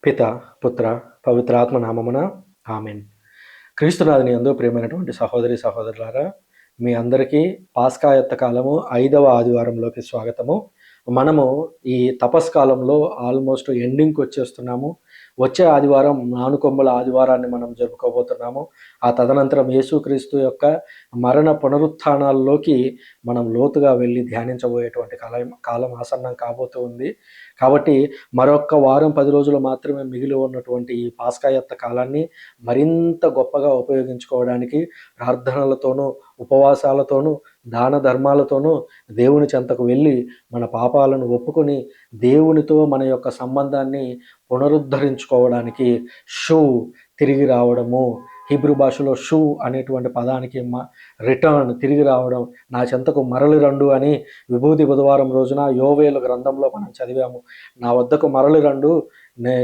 పిత, పుత్ర, పవిత్రాత్మ నామమున ఆమెన్. క్రీస్తునాథుని యందు ప్రియమైనటువంటి సహోదరి సహోదరులారా, మీ అందరికీ పాస్కా యొక్క కాలము 5వ ఆదివారంలోకి స్వాగతము. మనము ఈ తపస్కాలంలో ఆల్మోస్ట్ ఎండింగ్కి వచ్చేస్తున్నాము. వచ్చే ఆదివారం నానుకొమ్మల ఆదివారాన్ని మనం జరుపుకోబోతున్నాము. ఆ తదనంతరం యేసుక్రీస్తు యొక్క మరణ పునరుత్థానాల్లోకి మనం లోతుగా వెళ్ళి ధ్యానించబోయేటువంటి కాలం ఆసన్నం కాబోతూ ఉంది. కాబట్టి మరొక్క వారం 10 రోజులు మాత్రమే మిగిలి ఉన్నటువంటి ఈ పాస్కా యొక్క కాలాన్ని మరింత గొప్పగా ఉపయోగించుకోవడానికి ప్రార్థనలతోనూ, ఉపవాసాలతోనూ, దాన ధర్మాలతోనూ దేవుని చెంతకు వెళ్ళి మన పాపాలను ఒప్పుకొని దేవునితో మన యొక్క సంబంధాన్ని పునరుద్ధరించుకోవడానికి తిరిగి రావడము, హీబ్రూ భాషలో అనేటువంటి పదానికి రిటర్న్, తిరిగి రావడం, నా చెంతకు మరలి రండు అని విభూతి బుధవారం రోజున యోవేలు గ్రంథంలో మనం చదివాము. నా వద్దకు మరలి రండు,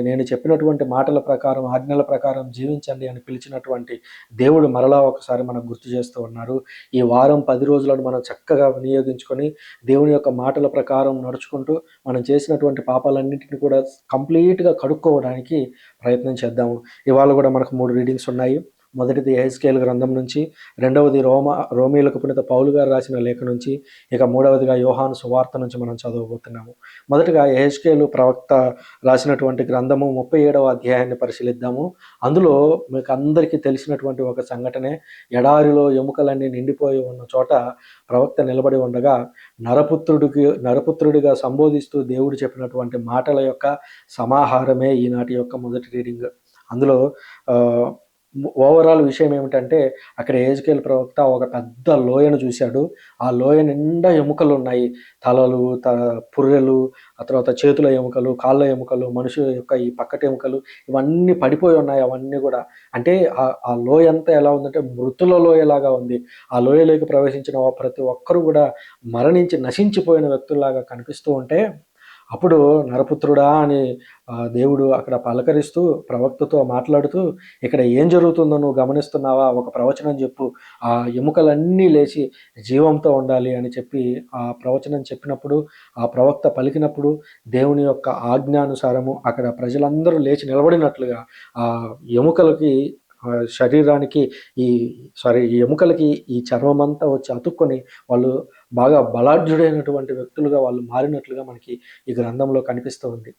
నేను చెప్పినటువంటి మాటల ప్రకారం, ఆజ్ఞల ప్రకారం జీవించండి అని పిలిచినటువంటి దేవుడు మరలా ఒకసారి మనకు గుర్తు చేస్తూ ఉన్నారు. ఈ వారం 10 రోజులను మనం చక్కగా వినియోగించుకొని దేవుని యొక్క మాటల ప్రకారం నడుచుకుంటూ మనం చేసినటువంటి పాపాలన్నింటినీ కూడా కంప్లీట్గా కడుక్కోవడానికి ప్రయత్నం చేద్దాము. ఇవాళ కూడా మనకు 3 రీడింగ్స్ ఉన్నాయి. మొదటిది యెహెజ్కేలు గ్రంథం నుంచి, రెండవది రోమీయులకు పునీత పౌలు గారు రాసిన లేఖ నుంచి, ఇక మూడవదిగా యోహాను సువార్త నుంచి మనం చదవబోతున్నాము. మొదటగా యెహెజ్కేలు ప్రవక్త రాసినటువంటి గ్రంథము 37వ అధ్యాయాన్ని పరిశీలిద్దాము. అందులో మీకు అందరికీ తెలిసినటువంటి ఒక సంఘటనే, ఎడారిలో ఎముకలన్నీ నిండిపోయి ఉన్న చోట ప్రవక్త నిలబడి ఉండగా నరపుత్రుడిగా సంబోధిస్తూ దేవుడు చెప్పినటువంటి మాటల యొక్క సమాహారమే ఈనాటి యొక్క మొదటి రీడింగ్. అందులో ఓవరాల్ విషయం ఏమిటంటే, అక్కడ యెహెజ్కేలు ప్రవక్త ఒక పెద్ద లోయను చూశాడు. ఆ లోయ నిండా ఎముకలు ఉన్నాయి. తలలు, పుర్రెలు, ఆ తర్వాత చేతుల ఎముకలు, కాళ్ళ ఎముకలు, మనుషుల యొక్క ఈ పక్కటి ఎముకలు, ఇవన్నీ పడిపోయి ఉన్నాయి. అవన్నీ కూడా అంటే ఆ లోయ అంతా ఎలా ఉందంటే మృతుల లోయలాగా ఉంది. ఆ లోయలోకి ప్రవేశించిన ప్రతి ఒక్కరు కూడా మరణించి నశించిపోయిన వ్యక్తుల్లాగా కనిపిస్తూ ఉంటే, అప్పుడు నరపుత్రుడా అని దేవుడు అక్కడ పలకరిస్తూ ప్రవక్తతో మాట్లాడుతూ, ఇక్కడ ఏం జరుగుతుందో నువ్వు గమనిస్తున్నావా? ఒక ప్రవచనం చెప్పు, ఆ ఎముకలన్నీ లేచి జీవంతో ఉండాలి అని చెప్పి ఆ ప్రవచనం చెప్పినప్పుడు, ఆ ప్రవక్త పలికినప్పుడు దేవుని యొక్క ఆజ్ఞానుసారము అక్కడ ప్రజలందరూ లేచి నిలబడినట్లుగా ఆ ఎముకలకి శరీరానికి ఈ ఎముకలకి ఈ చర్మం అంతా వచ్చి అతుక్కొని వాళ్ళు బాగా బలాఢ్యుడైనటువంటి వ్యక్తులుగా వాళ్ళు మారినట్లుగా మనకి ఈ గ్రంథంలో కనిపిస్తూ ఉంది.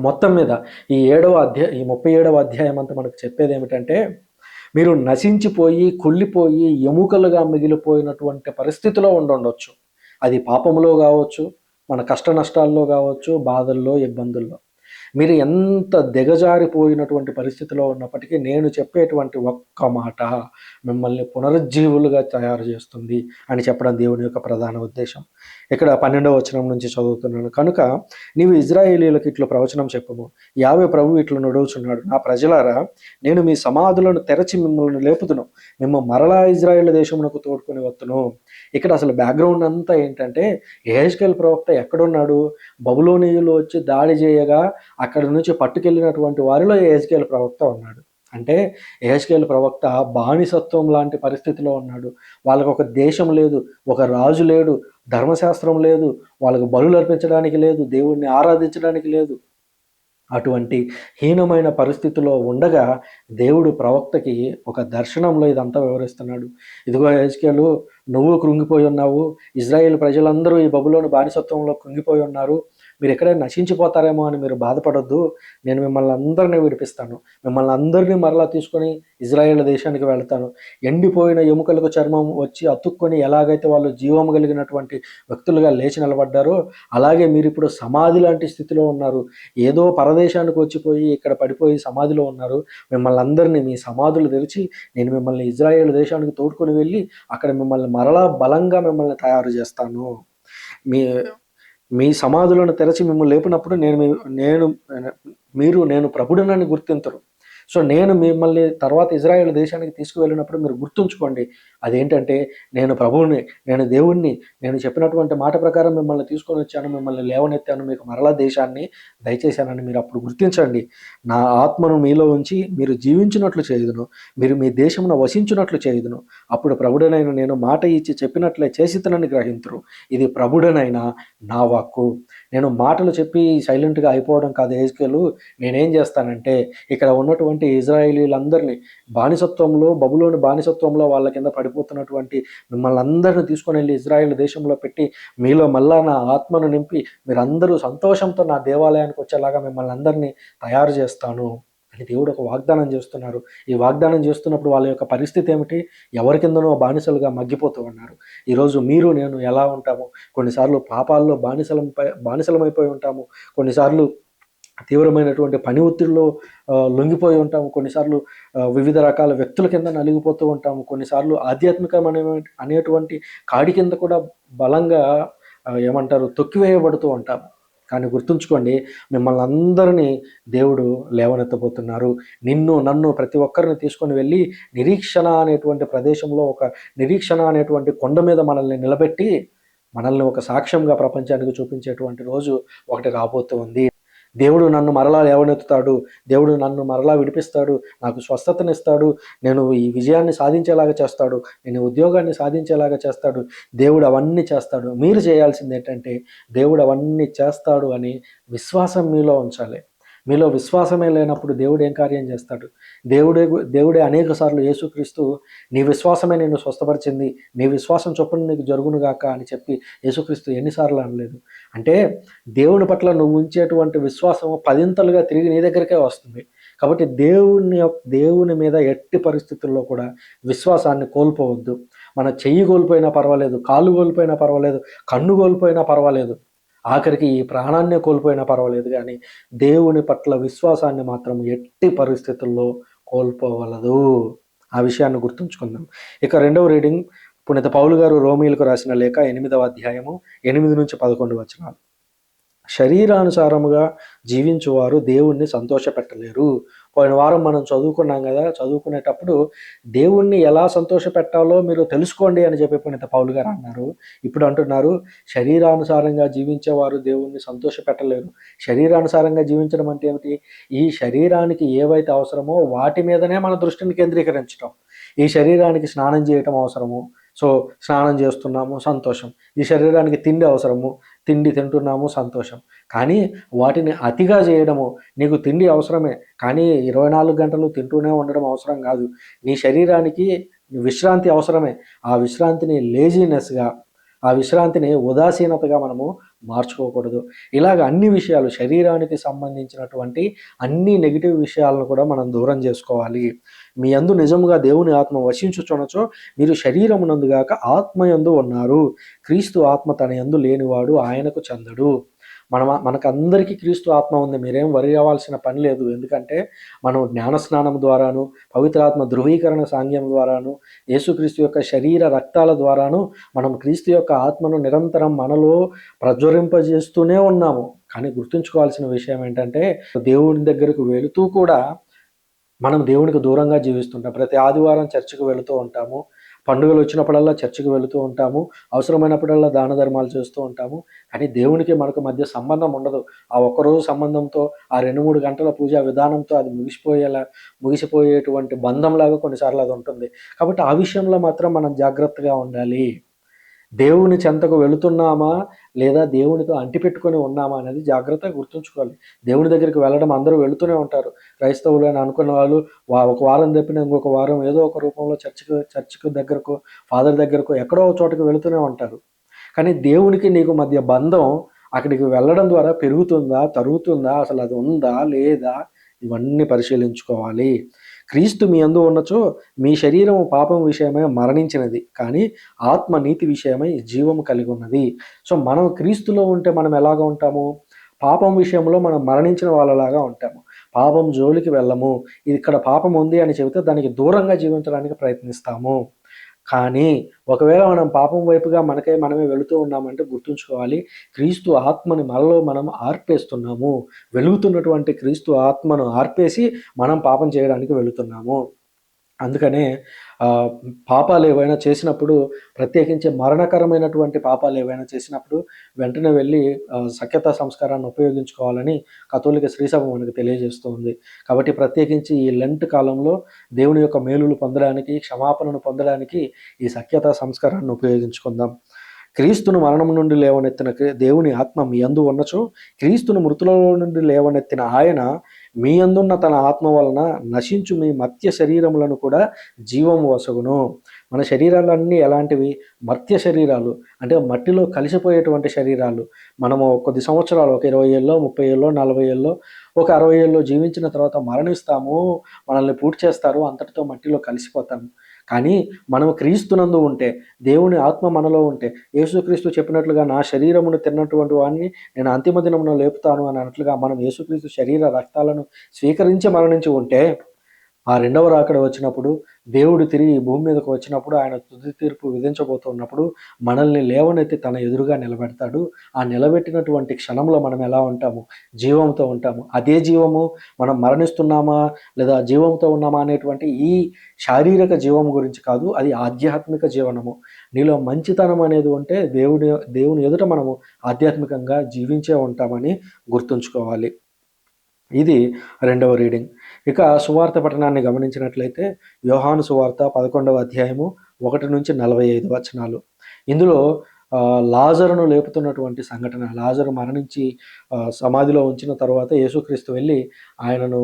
మొత్తం మీద ఈ 37వ అధ్యాయం అంతా మనకు చెప్పేది ఏమిటంటే, మీరు నశించిపోయి, కుళ్ళిపోయి, ఎముకలుగా మిగిలిపోయినటువంటి పరిస్థితిలో ఉండొచ్చు. అది పాపములో కావచ్చు, మన కష్ట నష్టాల్లో కావచ్చు, బాధల్లో, ఇబ్బందుల్లో. మీరు ఎంత దిగజారిపోయినటువంటి పరిస్థితిలో ఉన్నప్పటికీ నేను చెప్పేటువంటి ఒక్క మాట మిమ్మల్ని పునరుజ్జీవులుగా తయారు చేస్తుంది అని చెప్పడం దేవుని యొక్క ప్రధాన ఉద్దేశం. ఇక్కడ 12వ వచనం నుంచి చదువుతున్నాను. కనుక నీవు ఇజ్రాయేలీయులకు ఇట్లా ప్రవచనం చెప్పము, యావే ప్రభు ఇట్లా నడుచున్నాడు, నా ప్రజలారా, నేను మీ సమాధులను తెరచి మిమ్మల్ని లేపుదును, మేము మరలా ఇజ్రాయేల్ దేశమునకు తోడుకొని వత్తును. ఇక్కడ అసలు బ్యాక్గ్రౌండ్ అంతా ఏంటంటే, యెహెజ్కేలు ప్రవక్త ఎక్కడున్నాడు? బబులోనీయులు వచ్చి దాడి చేయగా అక్కడ నుంచి పట్టుకెళ్ళినటువంటి వారిలో యెహెజ్కేలు ప్రవక్త ఉన్నాడు. అంటే యెహెజ్కేలు ప్రవక్త బానిసత్వం లాంటి పరిస్థితిలో ఉన్నాడు. వాళ్ళకు ఒక దేశం లేదు, ఒక రాజు లేడు, ధర్మశాస్త్రం లేదు, వాళ్ళకు బలులు అర్పించడానికి లేదు, దేవుణ్ణి ఆరాధించడానికి లేదు. అటువంటి హీనమైన పరిస్థితిలో ఉండగా దేవుడు ప్రవక్తకి ఒక దర్శనంలో ఇదంతా వివరిస్తున్నాడు. ఇదిగో యెహెజ్కేలు, నువ్వు కృంగిపోయి ఉన్నావు, ఇజ్రాయేల్ ప్రజలందరూ ఈ బబులోను బానిసత్వంలో కృంగిపోయి ఉన్నారు, మీరు ఎక్కడే నశించిపోతారేమో అని మీరు బాధపడొద్దు, నేను మిమ్మల్ని అందరినీ విడిపిస్తాను, మిమ్మల్ని అందరినీ మరలా తీసుకొని ఇజ్రాయేల్ దేశానికి వెళ్తాను. ఎండిపోయిన ఎముకలకు చర్మం వచ్చి అతుక్కొని ఎలాగైతే వాళ్ళు జీవం కలిగినటువంటి వ్యక్తులుగా లేచి నిలబడ్డారో, అలాగే మీరు ఇప్పుడు సమాధి లాంటి స్థితిలో ఉన్నారు. ఏదో పరదేశానికి వచ్చిపోయి ఇక్కడ పడిపోయి సమాధిలో ఉన్నారు. మిమ్మల్ని అందరినీ, మీ సమాధులు తెరిచి నేను మిమ్మల్ని ఇజ్రాయేల్ దేశానికి తోడుకొని వెళ్ళి అక్కడ మిమ్మల్ని మరలా బలంగా మిమ్మల్ని తయారు చేస్తాను. మీ సమాధులను తెరచి మిమ్మల్ని లేపినప్పుడు నేను ప్రభుడనని గుర్తించరు. సో నేను మిమ్మల్ని తర్వాత ఇజ్రాయేల్ దేశానికి తీసుకువెళ్ళినప్పుడు మీరు గుర్తుంచుకోండి, అదేంటంటే నేను ప్రభువుని, నేను దేవుణ్ణి, నేను చెప్పినటువంటి మాట ప్రకారం మిమ్మల్ని తీసుకొని వచ్చాను, మిమ్మల్ని లేవనెత్తాను, మీకు మరలా దేశాన్ని దయచేశానని మీరు అప్పుడు గుర్తించండి. నా ఆత్మను మీలో ఉంచి మీరు జీవించినట్లు చేయుదును, మీరు మీ దేశమున వసించినట్లు చేయుదును. అప్పుడు ప్రభుడనైన నేను మాట ఇచ్చి చెప్పినట్లే చేసితనని గ్రహింతురు. ఇది ప్రభుడనైన నా వాక్కు. నేను మాటలు చెప్పి సైలెంట్గా అయిపోవడం కాదు యెహెజ్కేలు. నేనేం చేస్తానంటే ఇక్కడ ఉన్నటువంటి ఇజ్రాయేలీలందరినీ బానిసత్వంలో, బబులోని బానిసత్వంలో వాళ్ళ కింద పడిపోతున్నటువంటి మిమ్మల్ని అందరిని తీసుకొని వెళ్ళి ఇజ్రాయేల్ దేశంలో పెట్టి మీలో మళ్ళా నా ఆత్మను నింపి మీరందరూ సంతోషంతో నా దేవాలయానికి వచ్చేలాగా మిమ్మల్ని అందరినీ తయారు చేస్తాను అని దేవుడు ఒక వాగ్దానం చేస్తున్నారు. ఈ వాగ్దానం చేస్తున్నప్పుడు వాళ్ళ యొక్క పరిస్థితి ఏమిటి? ఎవరి కిందనో బానిసలుగా మగ్గిపోతూ ఉన్నారు. ఈరోజు మీరు నేను ఎలా ఉంటాము? కొన్నిసార్లు పాపాల్లో బానిసలమైపోయి ఉంటాము. కొన్నిసార్లు తీవ్రమైనటువంటి పని ఒత్తిడిలో లొంగిపోయి ఉంటాము. కొన్నిసార్లు వివిధ రకాల వ్యక్తుల కింద నలిగిపోతూ ఉంటాము. కొన్నిసార్లు అనేటువంటి కాడి కింద కూడా బలంగా తొక్కివేయబడుతూ ఉంటాము. కానీ గుర్తుంచుకోండి, మిమ్మల్ని అందరినీ దేవుడు లేవనెత్తబోతున్నారు. నిన్ను, నన్ను, ప్రతి ఒక్కరిని తీసుకొని వెళ్ళి నిరీక్షణ అనేటువంటి ప్రదేశంలో, ఒక నిరీక్షణ అనేటువంటి కొండ మీద మనల్ని నిలబెట్టి మనల్ని ఒక సాక్ష్యంగా ప్రపంచానికి చూపించేటువంటి రోజు ఒకటి రాబోతూ ఉంది. దేవుడు నన్ను మరలా లేవనెత్తుతాడు, దేవుడు నన్ను మరలా విడిపిస్తాడు, నాకు స్వస్థతనిస్తాడు, నేను ఈ విజయాన్ని సాధించేలాగా చేస్తాడు, నేను ఉద్యోగాన్ని సాధించేలాగా చేస్తాడు. దేవుడు అవన్నీ చేస్తాడు. మీరు చేయాల్సింది ఏంటంటే దేవుడు అవన్నీ చేస్తాడు అని విశ్వాసం మీలో ఉంచాలి. మీలో విశ్వాసమే లేనప్పుడు దేవుడు ఏం కార్యం చేస్తాడు? దేవుడే అనేక సార్లు యేసుక్రీస్తు నీ విశ్వాసమే నిన్ను స్వస్థపరిచింది, నీ విశ్వాసం చొప్పున నీకు జరుగునుగాక అని చెప్పి యేసుక్రీస్తు ఎన్నిసార్లు అనలేదు? అంటే దేవుని పట్ల నువ్వు ఉంచేటువంటి విశ్వాసం పదింతలుగా తిరిగి నీ దగ్గరికే వస్తుంది. కాబట్టి దేవుని మీద ఎట్టి పరిస్థితుల్లో కూడా విశ్వాసాన్ని కోల్పోవద్దు. మన చెయ్యి కోల్పోయినా పర్వాలేదు, కాళ్ళు కోల్పోయినా పర్వాలేదు, కన్ను కోల్పోయినా పర్వాలేదు, ఆఖరికి ఈ ప్రాణాన్నే కోల్పోయినా పర్వాలేదు, కానీ దేవుని పట్ల విశ్వాసాన్ని మాత్రం ఎట్టి పరిస్థితుల్లో కోల్పోవలదు. ఆ విషయాన్ని గుర్తుంచుకుందాం. ఇక రెండవ రీడింగ్ పునీత పౌలు గారు రోమీయులకు రాసిన లేఖ 8వ అధ్యాయము 8 నుంచి 11 వచనాలు. శరీరానుసారముగా జీవించువారు దేవుణ్ణి సంతోషపెట్టలేరు. పోయిన వారం మనం చదువుకున్నాం కదా, చదువుకునేటప్పుడు దేవుణ్ణి ఎలా సంతోషపెట్టాలో మీరు తెలుసుకోండి అని చెప్పి పునీత పౌలు గారు అన్నారు. ఇప్పుడు అంటున్నారు శరీరానుసారంగా జీవించేవారు దేవుణ్ణి సంతోషపెట్టలేరు. శరీరానుసారంగా జీవించడం అంటే ఏమిటి? ఈ శరీరానికి ఏవైతే అవసరమో వాటి మీదనే మన దృష్టిని కేంద్రీకరించడం. ఈ శరీరానికి స్నానం చేయటం అవసరము, సో స్నానం చేస్తున్నాము, సంతోషం. ఈ శరీరానికి తిండి అవసరము, తిండి తింటున్నాము, సంతోషం. కానీ వాటిని అతిగా చేయడము, నీకు తిండి అవసరమే కానీ 24 గంటలు తింటూనే ఉండడం అవసరం కాదు. నీ శరీరానికి విశ్రాంతి అవసరమే, ఆ విశ్రాంతిని లేజీనెస్గా, ఆ విశ్రాంతిని ఉదాసీనతగా మనము మార్చుకోకూడదు. ఇలాగ అన్ని విషయాలు, శరీరానికి సంబంధించినటువంటి అన్ని నెగిటివ్ విషయాలను కూడా మనం దూరం చేసుకోవాలి. మీ యందు నిజముగా దేవుని ఆత్మ వసించుచున్నచో మీరు శరీరమునందుగాక ఆత్మయందు ఉన్నారు. క్రీస్తు ఆత్మ తన యందు లేనివాడు ఆయనకు చెందడు. మనకందరికీ క్రీస్తు ఆత్మ ఉంది. మీరేం వరి అవ్వాల్సిన పని లేదు. ఎందుకంటే మనం జ్ఞానస్నానం ద్వారాను, పవిత్రాత్మ ధృవీకరణ సాంగ్యం ద్వారాను, యేసుక్రీస్తు యొక్క శరీర రక్తాల ద్వారాను మనం క్రీస్తు యొక్క ఆత్మను నిరంతరం మనలో ప్రజ్వరింపజేస్తూనే ఉన్నాము. కానీ గుర్తుంచుకోవాల్సిన విషయం ఏంటంటే దేవుని దగ్గరకు వెళుతూ కూడా మనం దేవునికి దూరంగా జీవిస్తుంటాం. ప్రతి ఆదివారం చర్చికి వెళుతూ ఉంటాము, పండుగలు వచ్చినప్పుడల్లా చర్చికి వెళుతూ ఉంటాము, అవసరమైనప్పుడల్లా దాన ధర్మాలు చేస్తూ ఉంటాము. కానీ దేవునికి మనకు మధ్య సంబంధం ఉండదు. ఆ ఒక్కరోజు సంబంధంతో, ఆ 2-3 గంటల పూజా విధానంతో అది ముగిసిపోయేటువంటి బంధంలాగా కొన్నిసార్లు అది ఉంటుంది. కాబట్టి ఆ విషయంలో మాత్రం మనం జాగ్రత్తగా ఉండాలి. దేవుని చెంతకు వెళుతున్నామా లేదా దేవునితో అంటిపెట్టుకొని ఉన్నామా అనేది జాగ్రత్తగా గుర్తుంచుకోవాలి. దేవుని దగ్గరికి వెళ్ళడం అందరూ వెళుతూనే ఉంటారు. క్రైస్తవులు అని అనుకున్న వాళ్ళు ఒక వారం తప్పిన ఇంకొక వారం ఏదో ఒక రూపంలో చర్చికి దగ్గరకు, ఫాదర్ దగ్గరకు, ఎక్కడో ఒక చోటకి వెళుతూనే ఉంటారు. కానీ దేవునికి నీకు మధ్య బంధం అక్కడికి వెళ్ళడం ద్వారా పెరుగుతుందా, తరుగుతుందా, అసలు అది ఉందా లేదా, ఇవన్నీ పరిశీలించుకోవాలి. క్రీస్తు మీ యందు ఉన్నచో మీ శరీరము పాపం విషయమై మరణించినది, కానీ ఆత్మ నీతి విషయమై జీవము కలిగి ఉన్నది. సో మనం క్రీస్తులో ఉంటే మనం ఎలాగ ఉంటాము? పాపం విషయంలో మనం మరణించిన వాళ్ళలాగా ఉంటాము. పాపం జోలికి వెళ్ళము. ఇక్కడ పాపం ఉంది అని చెబితే దానికి దూరంగా జీవించడానికి ప్రయత్నిస్తాము. కానీ ఒకవేళ మనం పాపం వైపుగా మనమే వెళుతూ ఉన్నామంటే గుర్తుంచుకోవాలి, క్రీస్తు ఆత్మని మనలో మనం ఆర్పేస్తున్నాము. వెలుగుతున్నటువంటి క్రీస్తు ఆత్మను ఆర్పేసి మనం పాపం చేయడానికి వెళుతున్నాము. అందుకనే ఆహ్, పాపాలేవైనా చేసినప్పుడు, ప్రత్యేకించి మరణకరమైనటువంటి పాపాలేవైనా చేసినప్పుడు వెంటనే వెళ్ళి సఖ్యతా సంస్కారాన్ని ఉపయోగించుకోవాలని కథోలిక శ్రీసభ మనకు తెలియజేస్తూ ఉంది. కాబట్టి ప్రత్యేకించి ఈ లెంట్ కాలంలో దేవుని యొక్క మేలులు పొందడానికి, క్షమాపణను పొందడానికి ఈ సఖ్యతా సంస్కారాన్ని ఉపయోగించుకుందాం. క్రీస్తును మరణం నుండి లేవనెత్తిన దేవుని ఆత్మ మీ యందు ఉన్నచో, క్రీస్తును మృతులలో నుండి లేవనెత్తిన ఆయన మీ యందున్న తన ఆత్మ వలన నశించు మీ మర్త్య శరీరములను కూడా జీవము వసగును. మన శరీరాలన్నీ ఎలాంటివి? మర్త్య శరీరాలు. అంటే మట్టిలో కలిసిపోయేటువంటి శరీరాలు. మనము కొద్ది సంవత్సరాలు, ఒక 20 ఏళ్ళో, 30 ఏళ్ళో, 40 ఏళ్ళో, ఒక 60 ఏళ్ళో జీవించిన తర్వాత మరణిస్తాము. మనల్ని పూడ్చి చేస్తారు. అంతటితో మట్టిలో కలిసిపోతాము. కానీ మనం క్రీస్తునందు ఉంటే, దేవుని ఆత్మ మనలో ఉంటే, యేసుక్రీస్తు చెప్పినట్లుగా నా శరీరమును తిన్నటువంటి వాడిని నేను అంతిమ దినమున లేపుతాను అని అన్నట్లుగా మనం యేసుక్రీస్తు శరీర రక్తాలను స్వీకరించి మరణించి ఉంటే, ఆ రెండవ రాకడ వచ్చినప్పుడు, దేవుడు తిరిగి ఈ భూమి మీదకు వచ్చినప్పుడు, ఆయన తుది తీర్పు విధించబోతున్నప్పుడు మనల్ని లేవనెత్తి తన ఎదురుగా నిలబెడతాడు. ఆ నిలబెట్టినటువంటి క్షణంలో మనం ఎలా ఉంటాము? జీవంతో ఉంటాము. అదే జీవము మనం మరణిస్తున్నామా లేదా జీవంతో ఉన్నామా అనేటువంటి ఈ శారీరక జీవం గురించి కాదు, అది ఆధ్యాత్మిక జీవనము. నీలో మంచితనం అనేది ఉంటే దేవుని ఎదుట మనము ఆధ్యాత్మికంగా జీవించే ఉంటామని గుర్తుంచుకోవాలి. ఇది రెండవ రీడింగ్. ఇక సువార్త పఠనాన్ని గమనించినట్లయితే యోహాను సువార్త 11వ అధ్యాయము 1-45 వచనాలు. ఇందులో లాజరును లేపుతున్నటువంటి సంఘటన. లాజరు మరణించి సమాధిలో ఉంచిన తర్వాత యేసుక్రీస్తు వెళ్ళి ఆయనను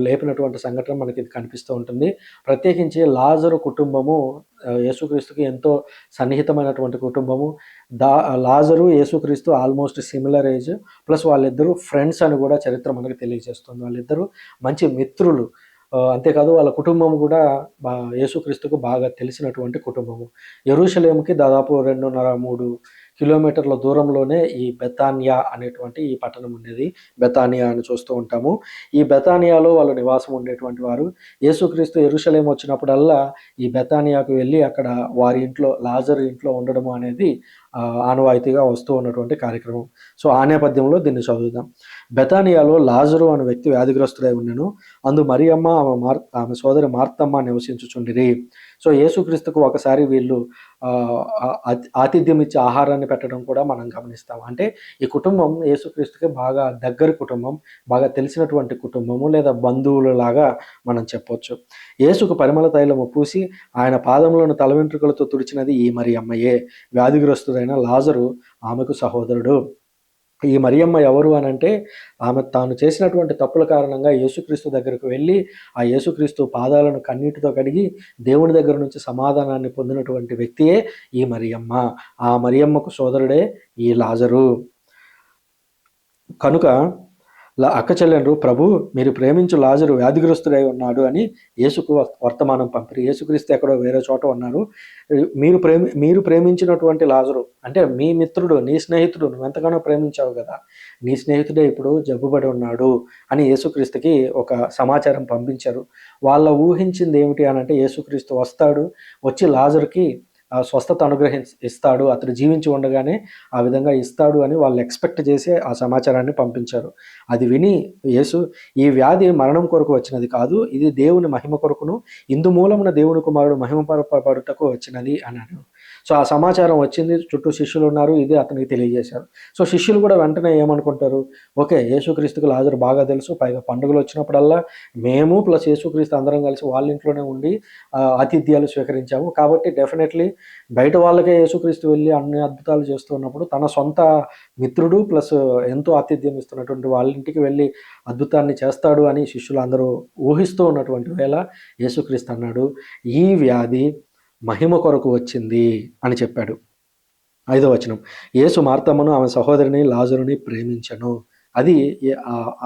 లేపినటువంటి సంఘటన మనకి కనిపిస్తూ ఉంటుంది. ప్రత్యేకించి లాజరు కుటుంబము యేసుక్రీస్తుకి ఎంతో సన్నిహితమైనటువంటి కుటుంబము. లాజరు, యేసుక్రీస్తు ఆల్మోస్ట్ సిమిలర్ ఏజ్. ప్లస్ వాళ్ళిద్దరూ ఫ్రెండ్స్ అని కూడా చరిత్ర మనకు తెలియజేస్తుంది. వాళ్ళిద్దరూ మంచి మిత్రులు. అంతేకాదు వాళ్ళ కుటుంబం కూడా యేసుక్రీస్తుకు బాగా తెలిసినటువంటి కుటుంబము. యెరూషలేముకి దాదాపు 2.5, 3 కిలోమీటర్ల దూరంలోనే ఈ బెతానియా అనేటువంటి ఈ పట్టణం ఉండేది. బెతానియా అని చూస్తూ ఉంటాము. ఈ బెతానియాలో వాళ్ళు నివాసం ఉండేటువంటి వారు. యేసుక్రీస్తు యెరూషలేం వచ్చినప్పుడల్లా ఈ బెతానియాకు వెళ్ళి అక్కడ వారి ఇంట్లో, లాజరు ఇంట్లో ఉండడము అనేది ఆనవాయితీగా వస్తూ ఉన్నటువంటి కార్యక్రమం. సో ఆ నేపథ్యంలో దీన్ని చదువుదాం. బెతానియాలో లాజరు అనే వ్యక్తి వ్యాధిగ్రస్తుడై ఉండెను. అందు మరియమ్మ ఆమె సోదరి మార్తమ్మ నివసించుచుండిరి. సో యేసుక్రీస్తుకు ఒకసారి వీళ్ళు ఆతిథ్యం ఇచ్చి ఆహారాన్ని పెట్టడం కూడా మనం గమనిస్తాం. అంటే ఈ కుటుంబం యేసుక్రీస్తుకి బాగా దగ్గర కుటుంబం, బాగా తెలిసినటువంటి కుటుంబము లేదా బంధువులలాగా మనం చెప్పొచ్చు. యేసుకు పరిమళ తైలము పూసి ఆయన పాదములను తల వెంట్రుకలతో తుడిచినది ఈ మరియమ్మయే. వ్యాధిగ్రస్తుడైన లాజరు ఆమెకు సహోదరుడు. ఈ మరియమ్మ ఎవరు అనంటే, ఆమె తాను చేసినటువంటి తప్పుల కారణంగా యేసుక్రీస్తు దగ్గరకు వెళ్ళి ఆ యేసుక్రీస్తు పాదాలను కన్నీటితో కడిగి దేవుని దగ్గర నుంచి సమాధానాన్ని పొందినటువంటి వ్యక్తియే ఈ మరియమ్మ. ఆ మరియమ్మకు సోదరుడే ఈ లాజరు. కనుక అక్క చెల్లెండ్రు, ప్రభు మీరు ప్రేమించు లాజరు వ్యాధిగ్రస్తుడై ఉన్నాడు అని యేసుకు వర్తమానం పంపిరి. యేసుక్రీస్తు ఎక్కడో వేరే చోట ఉన్నారు. మీరు ప్రేమించినటువంటి లాజరు అంటే మీ మిత్రుడు, నీ స్నేహితుడు, నువ్వెంతగానో ప్రేమించావు కదా, నీ స్నేహితుడే ఇప్పుడు జబ్బుపడి ఉన్నాడు అని యేసుక్రీస్తుకి ఒక సమాచారం పంపించారు. వాళ్ళ ఊహించింది ఏమిటి అనంటే యేసుక్రీస్తు వస్తాడు, వచ్చి లాజరుకి స్వస్థత ఇస్తాడు, అతడు జీవించి ఉండగానే ఆ విధంగా ఇస్తాడు అని వాళ్ళు ఎక్స్పెక్ట్ చేసి ఆ సమాచారాన్ని పంపించారు. అది విని యేసు, ఈ వ్యాధి మరణం కొరకు వచ్చినది కాదు, ఇది దేవుని మహిమ కొరకును, ఇందు మూలమున దేవుని కుమారుడు మహిమపరపబడుటకు వచ్చినది అన్నాడు. సో ఆ సమాచారం వచ్చింది, చుట్టూ శిష్యులు ఉన్నారు, ఇది అతనికి తెలియజేశారు. సో శిష్యులు కూడా వెంటనే ఏమనుకుంటారు, ఓకే యేసుక్రీస్తుకు లాజరు బాగా తెలుసు, పైగా పండుగలు వచ్చినప్పుడల్లా మేము ప్లస్ యేసుక్రీస్తు అందరం కలిసి వాళ్ళ ఇంట్లోనే ఉండి ఆతిథ్యాలు స్వీకరించాము, కాబట్టి డెఫినెట్లీ బయట వాళ్ళకే యేసుక్రీస్తు వెళ్ళి అన్ని అద్భుతాలు చేస్తూ ఉన్నప్పుడు తన సొంత మిత్రుడు ప్లస్ ఎంతో ఆతిథ్యం ఇస్తున్నటువంటి వాళ్ళ ఇంటికి వెళ్ళి అద్భుతాన్ని చేస్తాడు అని శిష్యులు అందరూ ఊహిస్తూ ఉన్నటువంటి వేళ యేసుక్రీస్తు అన్నాడు, ఈ వ్యాధి మహిమ కొరకు వచ్చింది అని చెప్పాడు. 5వ వచనం, యేసు మార్తమ్మను ఆమె సహోదరిని లాజరుని ప్రేమించెను. అది